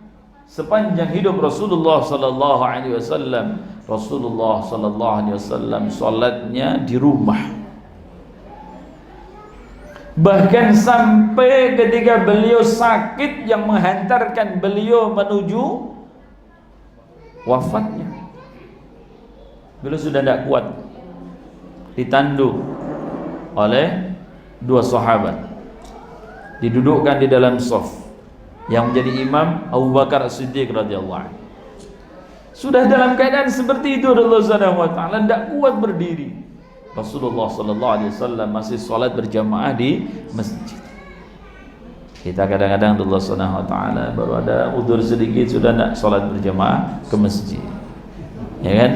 sepanjang hidup Rasulullah sallallahu alaihi wasallam, Rasulullah sallallahu alaihi wasallam salatnya di rumah. Bahkan sampai ketika beliau sakit yang menghantarkan beliau menuju wafatnya, beliau sudah tidak kuat, ditandu oleh dua sahabat, didudukkan di dalam shaf. Yang menjadi imam Abu Bakar As-Siddiq radhiyallahu anhu. Sudah dalam keadaan seperti itu Allah Subhanahu wa taala tidak kuat berdiri. Rasulullah sallallahu alaihi wasallam masih salat berjamaah di masjid. Kita kadang-kadang Allah Subhanahu wa taala baru ada udzur sedikit sudah tidak salat berjamaah ke masjid. Ya kan?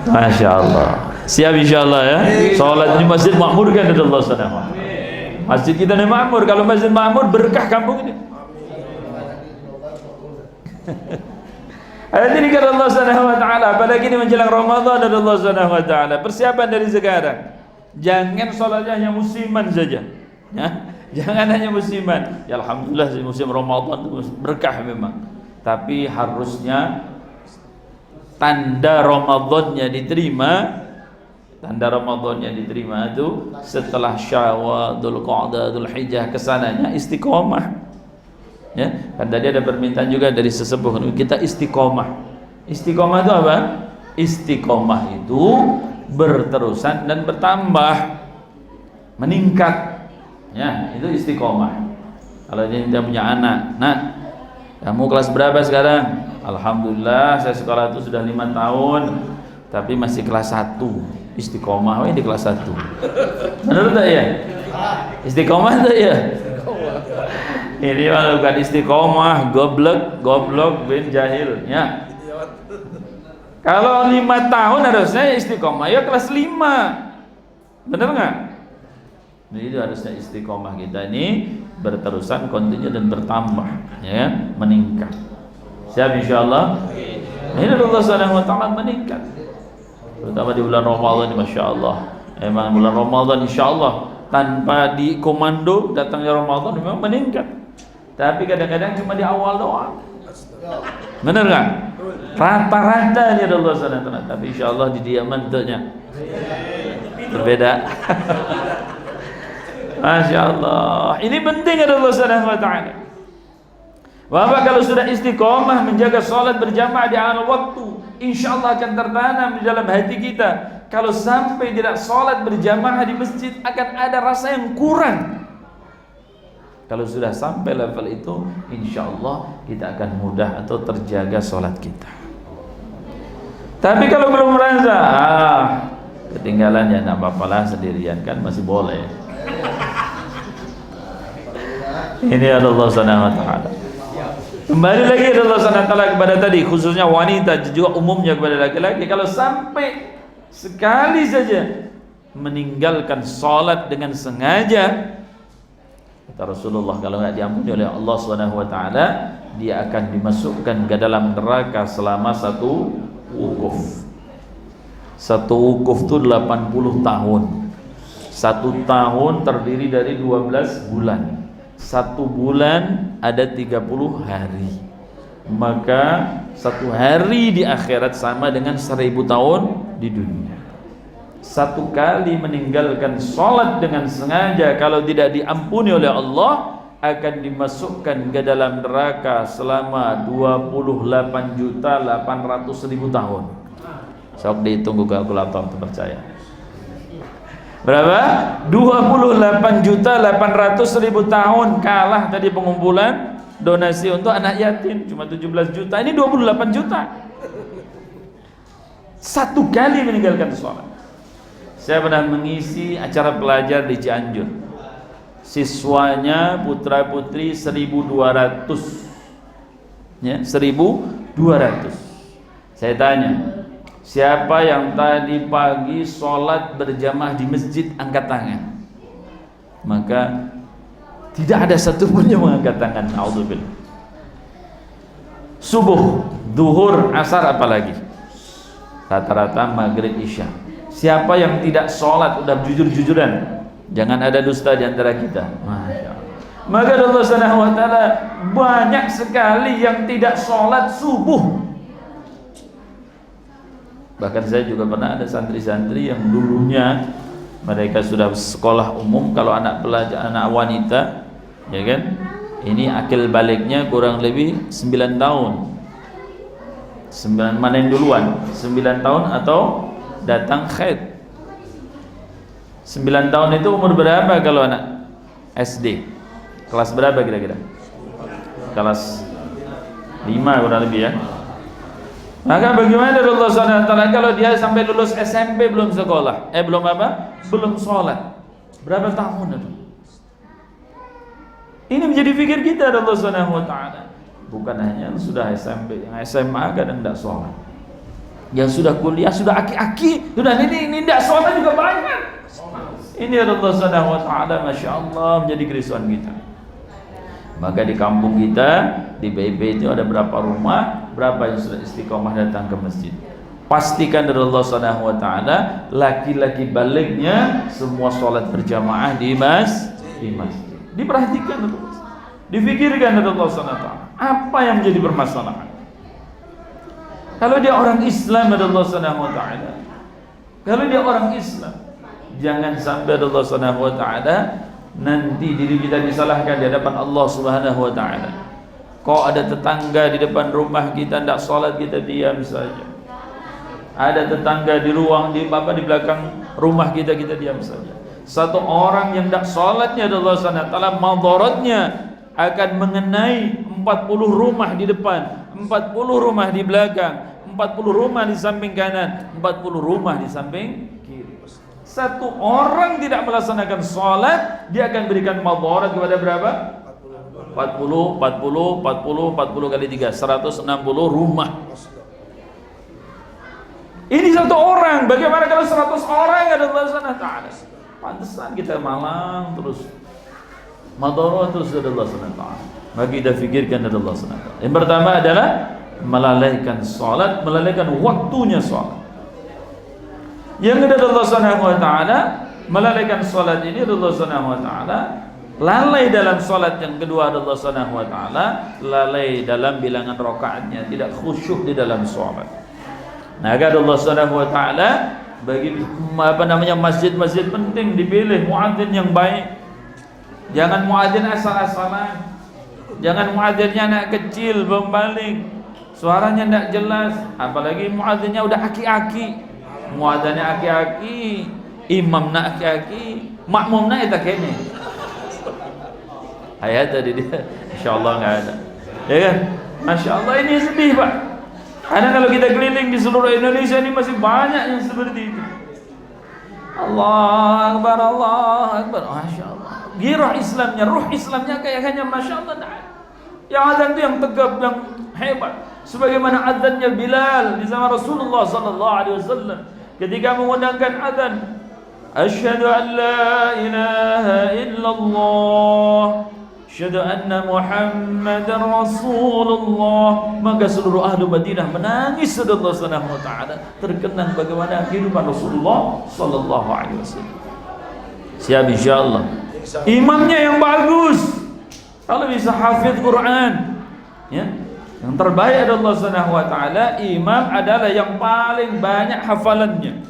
Masya Allah. Siap insyaAllah ya. Salat di masjid makmur kan dari Allah Subhanahu wa taala. Masjid kita ini makmur. Kalau masjid makmur berkah kampung ini. Ayat ini kata Allah Subhanahu wa taala, apalagi ini menjelang Ramadan dari Allah Subhanahu wa taala. Persiapan dari sekarang. Jangan salatnya hanya musiman saja. Ya. Jangan hanya musiman. Ya alhamdulillah musim Ramadan itu berkah memang. Tapi harusnya tanda Ramadannya diterima. Tanda Ramadannya diterima itu setelah Syawal, Dzulqa'dah, Dzulhijjah kesananya istiqomah. Ya, kan tadi ada permintaan juga dari sesepuh kita istiqomah. Istiqomah itu apa? Istiqomah itu berterusan dan bertambah, meningkat. Ya, itu istiqomah. Kalau dia punya anak, "Nak, kamu kelas berapa sekarang?" "Alhamdulillah saya sekolah itu sudah 5 tahun, tapi masih kelas 1." Istiqomah di kelas 1. Menurut tak ya? Istiqomah tak ya? Ini bukan istiqomah, goblok bin jahil ya. Kalau 5 tahun harusnya istiqomah ya kelas 5. Benar nggak? Jadi itu harusnya istiqomah kita ini berterusan, kontinu dan bertambah, ya, meningkat. Siap insyaallah. Ini Allah Subhanahu wa taala meningkat. Terutama di bulan Ramadan ini, Masya Allah. Emang bulan Ramadan insya Allah tanpa dikomando datangnya Ramadan memang meningkat. Tapi kadang-kadang cuma di awal doang. Benar nggak? Rata-rata ini Allah SWT. Tapi insya Allah di dia bentuknya berbeda. Masya Allah. Ini penting Allah SWT. Bapak kalau sudah istiqomah menjaga sholat berjamaah di awal waktu, insya Allah akan tertanam di dalam hati kita. Kalau sampai tidak sholat berjamaah di masjid, akan ada rasa yang kurang. Kalau sudah sampai level itu, insya Allah kita akan mudah atau terjaga sholat kita. Tapi kalau belum merasa, ketinggalan ya, tidak apa-apalah sendirian kan masih boleh. Ini Allah Subhanahu wa taala. Kembali lagi Allah SWT kepada tadi, khususnya wanita, juga umumnya kepada laki-laki. Kalau sampai sekali saja meninggalkan sholat dengan sengaja, kata Rasulullah, kalau nggak diampuni oleh Allah SWT, dia akan dimasukkan ke dalam neraka selama 1 wukuf. 1 wukuf itu 80 tahun. 1 tahun terdiri dari 12 bulan. 1 bulan ada 30 hari. Maka 1 hari di akhirat sama dengan 1000 tahun di dunia. 1 kali meninggalkan sholat dengan sengaja, kalau tidak diampuni oleh Allah, akan dimasukkan ke dalam neraka selama 28.800.000 tahun. Sok dihitung kalkulator, terpercaya. Berapa? 28.800.000 tahun. Kalah tadi pengumpulan donasi untuk anak yatim cuma 17 juta. Ini 28 juta. 1 kali meninggalkan sholat. Saya pernah mengisi acara pelajar di Cianjur. Siswanya putra putri 1.200. Ya, 1.200. Saya tanya, siapa yang tadi pagi sholat berjamaah di masjid, angkat tangan. Maka tidak ada satupun yang mengangkat tangan. A'udzubillah. Subuh, duhur, asar apalagi. Rata-rata maghrib isya. Siapa yang tidak sholat, udah jujur-jujuran, jangan ada dusta di antara kita. Masya Allah. Maka Allah Subhanahu wa taala banyak sekali yang tidak sholat subuh. Bahkan saya juga pernah ada santri-santri yang dulunya mereka sudah sekolah umum, kalau anak pelajar, anak wanita, ya kan, ini akil baliknya kurang lebih 9 tahun. 9 mana yang duluan? 9 tahun atau datang haid? 9 tahun itu umur berapa kalau anak SD? Kelas berapa kira-kira? Kelas 5 kurang lebih ya. Maka bagaimana Allah SWT kalau dia sampai lulus SMP belum sekolah? Belum apa? Belum sholat. Berapa tahun itu? Ini menjadi fikir kita Allah SWT. Bukan hanya yang sudah SMP, yang SMA kadang tidak sholat. Yang sudah kuliah, sudah aki-aki, sudah ini tidak sholat juga banyak. Ini Allah SWT, Masya Allah, menjadi kerisauan kita. Maka di kampung kita, di BB itu ada berapa rumah, berapa yang sudah istiqomah datang ke masjid. Pastikan dari Allah SWT, laki-laki baliknya semua sholat berjamaah di masjid. Diperhatikan, difikirkan dari Allah SWT, apa yang menjadi permasalahan. Kalau dia orang Islam dari Allah SWT, kalau dia orang Islam, jangan sampai Allah SWT nanti diri kita disalahkan di hadapan Allah Subhanahu wa taala. Kok ada tetangga di depan rumah kita tidak sholat, kita diam saja. Ada tetangga di ruang di belakang rumah kita diam saja. Satu orang yang tidak sholatnya Allah Subhanahu wa taala, madaratnya akan mengenai 40 rumah di depan, 40 rumah di belakang, 40 rumah di samping kanan, 40 rumah di samping kiri. Satu orang tidak melaksanakan sholat, dia akan berikan madarat kepada berapa? 40 kali 3, 160 rumah. Ini satu orang. Bagaimana kalau 100 orang ada Allah Subhanahu wa taala? Pantesan kita malang terus, madarat terus dari Allah Subhanahu wa taala. Maka kita fikirkan dari Allah Subhanahu wa taala. Yang pertama adalah melalaikan sholat, melalaikan waktunya sholat. Yang kedua Allah Subhanahu wa taala, melalaikan salat ini Allah Subhanahu wa taala, lalai dalam salat yang kedua Allah Subhanahu wa taala, lalai dalam bilangan rakaatnya, tidak khusyuk di dalam salat. Nah, kata Allah Subhanahu wa taala, bagi masjid-masjid penting dipilih muadzin yang baik. Jangan muadzin asal-asalan. Jangan muadzinnya anak kecil pembaling, suaranya tidak jelas, apalagi muadzinnya udah aki-aki. Muadzannya aki-aki, imam nak aki-aki, makmum nak itu kene. Ayat tadi dia, insyaallah enggak ada. Ya kan? Masya Allah, ini sedih Pak. Karena kalau kita keliling di seluruh Indonesia ini masih banyak yang seperti itu. Allah Akbar, Allah Akbar. Masya Allah. Girah Islamnya, ruh Islamnya kayaknya Masya Allah. Yang azan itu yang tegap, yang hebat. Sebagaimana azannya Bilal di zaman Rasulullah sallallahu alaihi wasallam ketika mengundangkan azan, asyhadu an la ilaha illallah, asyhadu anna Muhammadar Rasulullah, maka seluruh ahli Madinah menangis kepada Allah Subhanahu wa taala, terkenang bagaimana kehidupan Rasulullah sallallahu alaihi wasallam. Siap insyaallah. Imamnya yang bagus, kalau bisa hafid Quran, ya. Yang terbaik adalah Allah Subhanahu wa taala, imam adalah yang paling banyak hafalannya,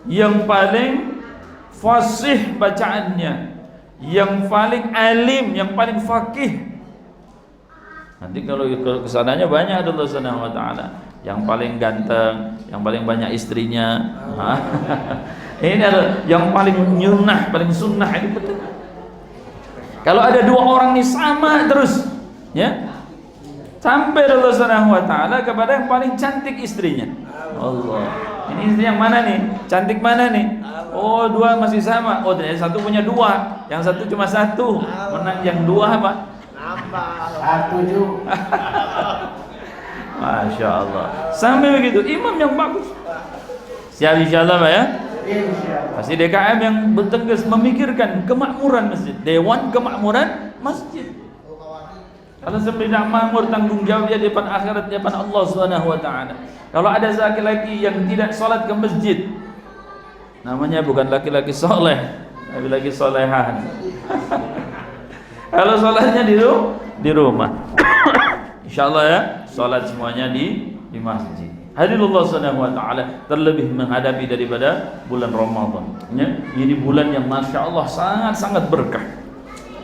yang paling fasih bacaannya, yang paling alim, yang paling faqih. Nanti kalau kesananya banyak adalah Allah Subhanahu wa taala, yang paling ganteng, yang paling banyak istrinya. Ini adalah yang paling nyunnah, paling sunnah, ini betul. Kalau ada dua orang ini sama terus, ya, sampai Allah Subhanahu wa taala kepada yang paling cantik istrinya. Allah, ini istri yang mana nih? Cantik mana nih? Oh, dua masih sama. Oh, ternyata satu punya dua, yang satu cuma satu. Menang yang dua apa? Satu juga. Masya Allah. Sampai begitu, imam yang bagus. Siap insyaallah Pak ya. Pasti DKM yang bertegas memikirkan kemakmuran masjid, Dewan Kemakmuran Masjid. Kalau sampai tidak makmur, tanggung jawabnya di depan akhirat, di depan Allah Subhanahu wa taala. Kalau ada laki-laki yang tidak salat ke masjid, namanya bukan laki-laki soleh, tapi laki solehan. Kalau salatnya di rumah, insyaallah ya, salat semuanya di masjid. Hadirullah Subhanahu wa taala, terlebih menghadapi daripada bulan Ramadan. Ya, ini bulan yang masya Allah sangat berkah.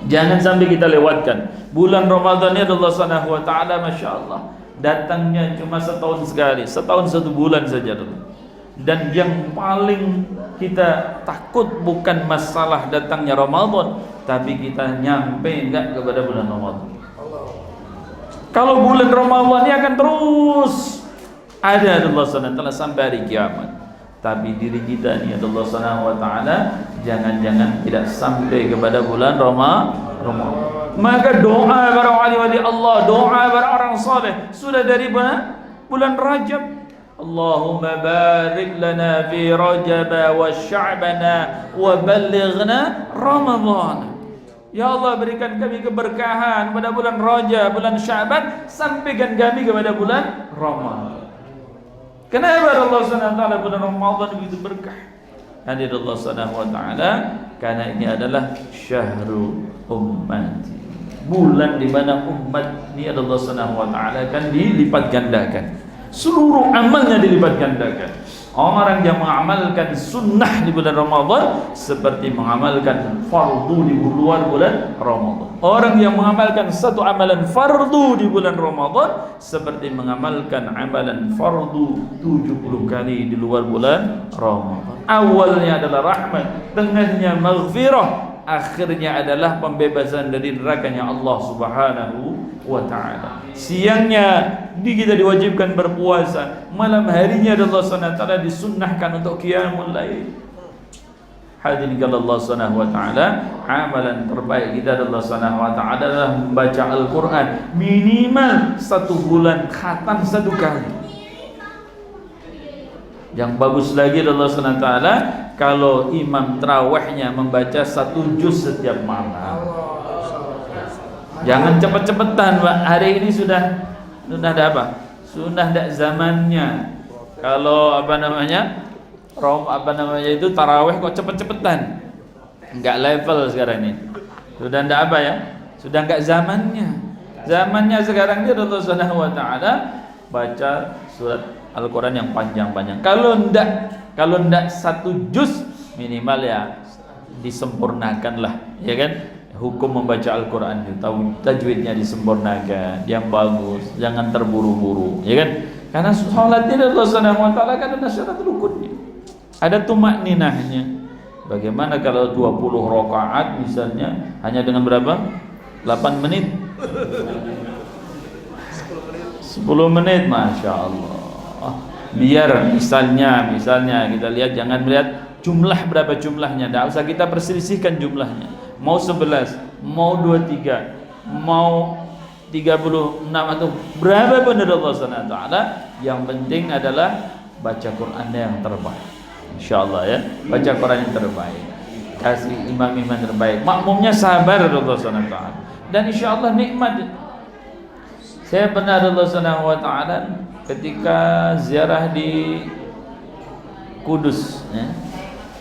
Jangan sampai kita lewatkan. Bulan Ramadan ini Allah Subhanahu wa taala masya Allah datangnya cuma setahun sekali, setahun satu bulan saja. Dan yang paling kita takut bukan masalah datangnya Ramadan, tapi kita nyampe enggak kepada bulan Ramadan. Kalau bulan Ramadan ini akan terus ada Allah Subhanahu wa taala sampai hari kiamat. Tapi diri kita ini Allah Subhanahu wa taala jangan-jangan tidak sampai kepada bulan Ramadan. Maka doa para wali-wali Allah, doa para orang saleh sudah dari bulan Rajab. Allahumma barik lana fi Rajab wa Sya'bana wa ballighna Ramadan. Ya Allah, berikan kami keberkahan pada bulan Rajab, bulan Sya'ban, sampaikan kami kepada bulan Ramadan. Kenapa Allah SWT bulan Ramadan begitu berkah? Hadir Allah SWT karena ini adalah syahrul ummati, bulan di mana umat ini Allah SWT akan dilipat gandakan, seluruh amalnya dilipat gandakan. Orang yang mengamalkan sunnah di bulan Ramadan seperti mengamalkan fardu di luar bulan Ramadan. Orang yang mengamalkan satu amalan fardu di bulan Ramadan seperti mengamalkan amalan fardu 70 kali di luar bulan Ramadan. Awalnya adalah rahmat, tengahnya maghfirah, akhirnya adalah pembebasan dari nerakanya Allah Subhanahu wa taala. Siangnya kita diwajibkan berpuasa, malam harinya Allah Subhanahu wa taala disunnahkan untuk qiyamul lail. Hadirin Allah Subhanahu wa taala, amalan terbaik kita Allah Subhanahu wa taala adalah membaca Al-Qur'an minimal 1 bulan khatam 1 kali. Yang bagus lagi Allah Subhanahu wa taala kalau imam tarawihnya membaca 1 juz setiap malam. Jangan cepet-cepetan, Pak. Hari ini sudah ada apa? Sudah tidak zamannya. Kalau itu tarawih kok cepet-cepetan. Enggak level sekarang ini. Sudah tidak apa ya? Sudah enggak zamannya. Zamannya sekarang ini Allah Subhanahu wa taala baca surat Al-Qur'an yang panjang-panjang. Kalau enggak 1 juz minimal ya disempurnakanlah, ya kan? Hukum membaca Al-Quran itu tajwidnya disempurnakan, yang bagus, jangan terburu-buru, ya kan? Karena sholat ini Allah Subhanahu wa taala kan ada syarat rukunnya, ada tumakninahnya. Bagaimana kalau 20 rakaat misalnya hanya dengan berapa? 8 menit, 10 menit, masya Allah. Biar misalnya kita lihat, jangan melihat jumlah berapa jumlahnya, tidak usah kita perselisihkan jumlahnya. Mau 11, mau 23, mau 36 atau berapa pun dari Allah Subhanahu wa taala, yang penting adalah baca Quran yang terbaik. Insyaallah ya, baca Quran yang terbaik. Kasih imam-imam terbaik. Makmumnya sabar dari Allah Subhanahu wa taala. Dan insyaallah nikmat. Saya pernah dari Allah Subhanahu wa taala ketika ziarah di Kudus ya,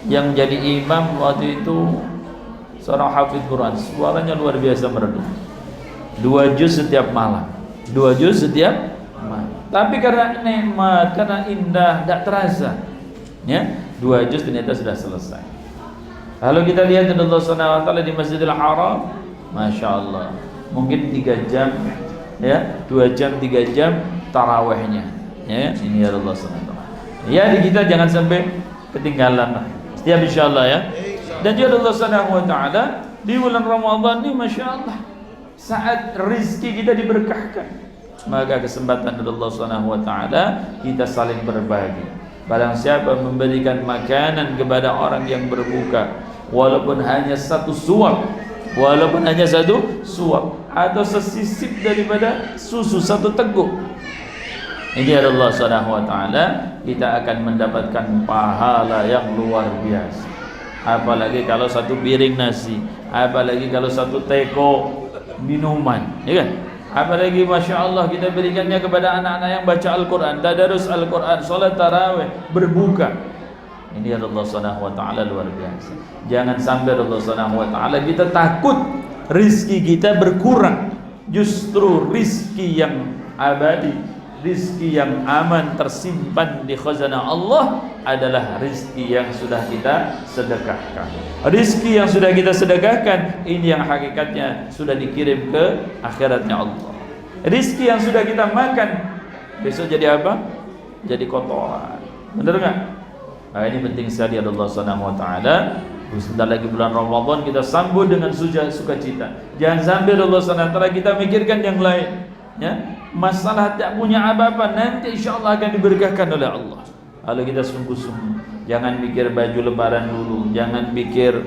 yang jadi imam waktu itu seorang hafidz Quran, suaranya luar biasa merdu. 2 juz setiap malam. 2 juz setiap malam. Tapi karena nikmat, karena indah, tidak terasa. Ya, 2 juz ternyata sudah selesai. Lalu kita lihat Allah Subhanahu wa taala di Masjidil Haram, masya Allah. Mungkin 3 jam, ya, 2 jam, 3 jam tarawihnya. Ya, ini ya Allah Subhanahu wa taala. Ya, di kita jangan sampai ketinggalan. Setiap insyaallah ya. Dan juga Allah Subhanahu wa taala di bulan Ramadan ini masya Allah saat rezeki kita diberkahkan, maka kesempatan dari Allah Subhanahu wa taala kita saling berbagi. Barang siapa memberikan makanan kepada orang yang berbuka, walaupun hanya 1 suap, atau sesisip daripada susu 1 teguk, ini adalah Allah Subhanahu wa taala, kita akan mendapatkan pahala yang luar biasa. Apalagi kalau 1 piring nasi, apalagi kalau 1 teko minuman, ya kan? Apalagi Masya Allah kita berikannya kepada anak-anak yang baca Al-Quran, tadarus Al-Quran, sholat tarawih, berbuka. Ini Allah Subhanahu wa ta'ala luar biasa. Jangan sampai Allah Subhanahu wa ta'ala kita takut rizki kita berkurang. Justru rizki yang abadi, rizki yang aman tersimpan di khazanah Allah adalah rizki yang sudah kita sedekahkan. Rizki yang sudah kita sedekahkan ini yang hakikatnya sudah dikirim ke akhiratnya Allah. Rizki yang sudah kita makan besok jadi apa? Jadi kotoran. Benar nggak? Nah, ini penting sekali Allah Subhanahu wa ta'ala. Sebentar lagi bulan Ramadan kita sambut dengan sukacita. Jangan sampai Allah Subhanahu wa ta'ala kita mikirkan yang lain, ya. Masalah tak punya apa-apa nanti insyaallah akan diberkahkan oleh Allah. Kalau kita sungguh-sungguh, jangan mikir baju lebaran dulu, jangan mikir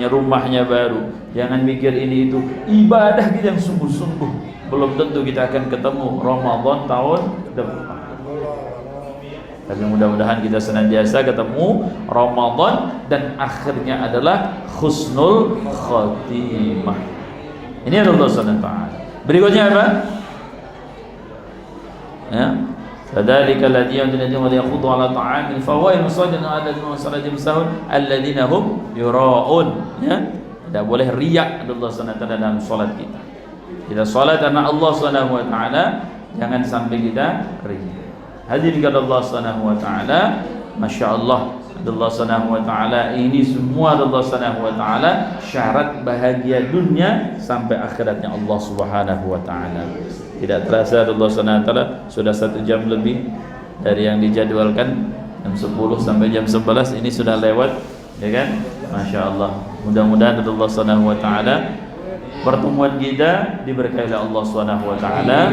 rumahnya baru, jangan mikir ini itu. Ibadah kita yang sungguh-sungguh, belum tentu kita akan ketemu Ramadan tahun depan. Tapi mudah-mudahan kita senantiasa ketemu Ramadan dan akhirnya adalah husnul khatimah. Ini adalah Allah Subhanahu wa ta'ala. Berikutnya apa? Ya. Fadzalika alladziina yaqutu 'ala ta'amil fawaid musajjal 'ala al-musallin sahun alladziina hum yura'un. Ya. Tidak boleh riya Allah Subhanahu wa ta'ala dalam salat kita. Kita salat karena Allah Subhanahu wa ta'ala, jangan sampai kita riya. Hadirin kepada Allah Subhanahu wa ta'ala, Masya Allah, Allah Subhanahu wa ta'ala ini semua Allah Subhanahu wa ta'ala syarat bahagia dunia sampai akhiratnya Allah Subhanahu wa ta'ala. Tidak terasa Allah Subhanahu wa ta'ala sudah 1 jam lebih dari yang dijadwalkan, jam 10 sampai jam 11 ini sudah lewat, ya kan? Masya Allah. Mudah-mudahan Allah Subhanahu wa ta'ala pertemuan kita diberkahi oleh Allah Subhanahu wa ta'ala.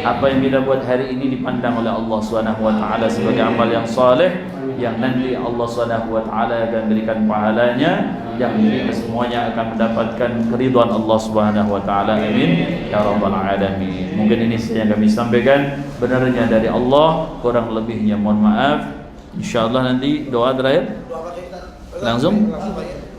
Apa yang kita buat hari ini dipandang oleh Allah Subhanahu wa ta'ala sebagai amal yang saleh, yang nanti Allah Subhanahu wa ta'ala akan berikan pahalanya, yang kita semuanya akan mendapatkan keridhaan Allah Subhanahu wa ta'ala. Amin ya rabbal alamin. Mungkin ini yang kami sampaikan, benarnya dari Allah, kurang lebihnya mohon maaf. Insyaallah nanti doa terakhir langsung.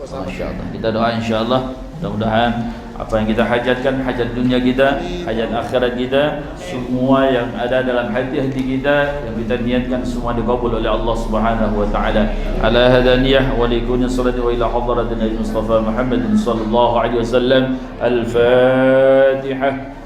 Masyaallah kita doa insyaallah, mudah-mudahan apa yang kita hajatkan, hajat dunia kita, hajat akhirat kita, semua yang ada dalam hati-hati kita yang kita niatkan semua dikabul oleh Allah Subhanahu wa ta'ala. Ala hadaniyah wa likuni salati wa ila hadratin Nabi Mustafa Muhammad sallallahu alaihi wasallam. Al-Fatihah.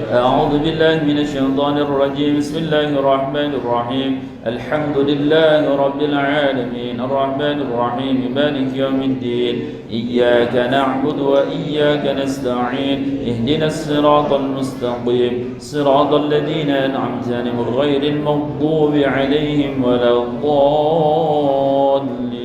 أعوذ بالله من الشيطان الرجيم. بسم الله الرحمن الرحيم. الحمد لله رب العالمين الرحمن الرحيم مالك يوم الدين إياك نعبد وإياك نستعين اهدنا الصراط المستقيم صراط الذين أنعمت عليهم غير المغضوب عليهم ولا الضالين.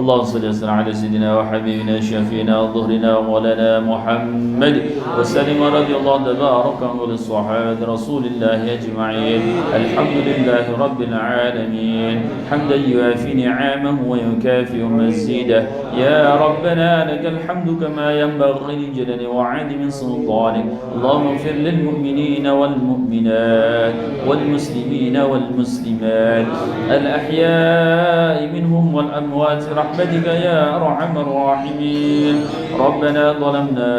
اللهم صل وسلم على سيدنا وحبيبنا شفينا وظهرنا ومولانا محمد وسلم رضي الله تبارك وللصحابة رسول الله أجمعين. الحمد لله رب العالمين حمدا يوافي نعمه ويكافئ مزيده. يا ربنا لك الحمد كما ينبغي لجلال وعظيم سلطانك. اللهم اغفر للمؤمنين والمؤمنات والمسلمين والمسلمات الأحياء منهم والأموات برحمتك يا أرحم الراحمين. ربنا ظلمنا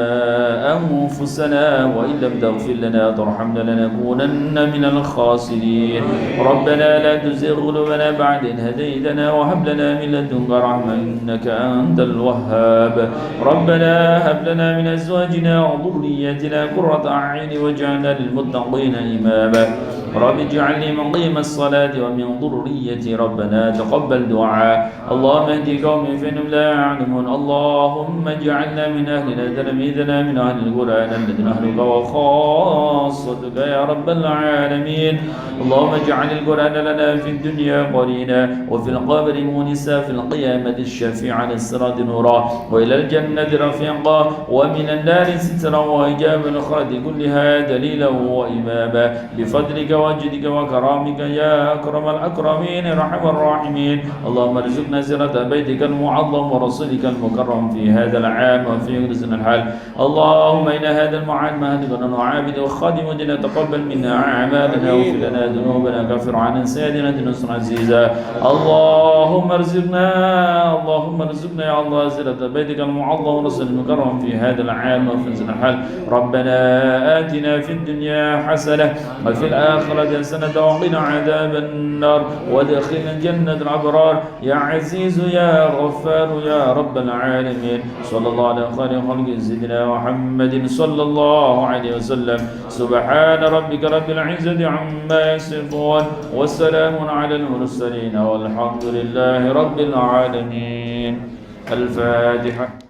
أنفسنا وإن لم تغفر لنا وترحمنا لنكونن من الخاسرين. ربنا لا تزغ قلوبنا بعد إذ هديتنا وهب لنا من لدنك رحمة إنك أنت الوهاب. ربنا هب لنا من أزواجنا وذرياتنا قرة أعين واجعلنا للمتقين إماما. رب اجعلني مقيم الصلاة ومن ذريتي ربنا تقبل دعاء. اللهم اهد قومي فإنهم لا يعلمون. اللهم اجعلنا من أهلنا تلاميذنا من أهل القرآن الذين أهلك وخاصتك يا رب العالمين. اللهم اجعل القرآن لنا في الدنيا قرينا وفي القبر مونسا في القيامة الشفيعا للصراط نورا وإلى الجنة رفيقا ومن النار سترا وإجابة الخلد كلها دليلا وإماما بفضلك وجدك وكرامك يا أكرم الأكرمين رحم الراحمين اللهم ارزقنا زيارة بيتك المعظم ورسولك المكرم في هذا العام وفي حسن الحال اللهم إن هذا المعاد مهدنا وعابد وخادم دينا تقبل منا أعمالنا واغفر لنا ذنوبنا كفر عن سيدنا نصر عزيزا اللهم ارزقنا يا الله زيارة بيتك المعظم ورسولك المكرم في هذا العام وفي حسن الحال ربنا آتنا في الدنيا حسنة وفي الآخرة حسنة وقنا عذاب النار وادخلنا جنة الأبرار يا عزيز يا غفار يا رب العالمين صلى الله على خير خلق سيدنا محمد صلى الله عليه وسلم سبحان ربك رب العزة عما يصفون والسلام على المرسلين والحمد لله رب العالمين الفاتحة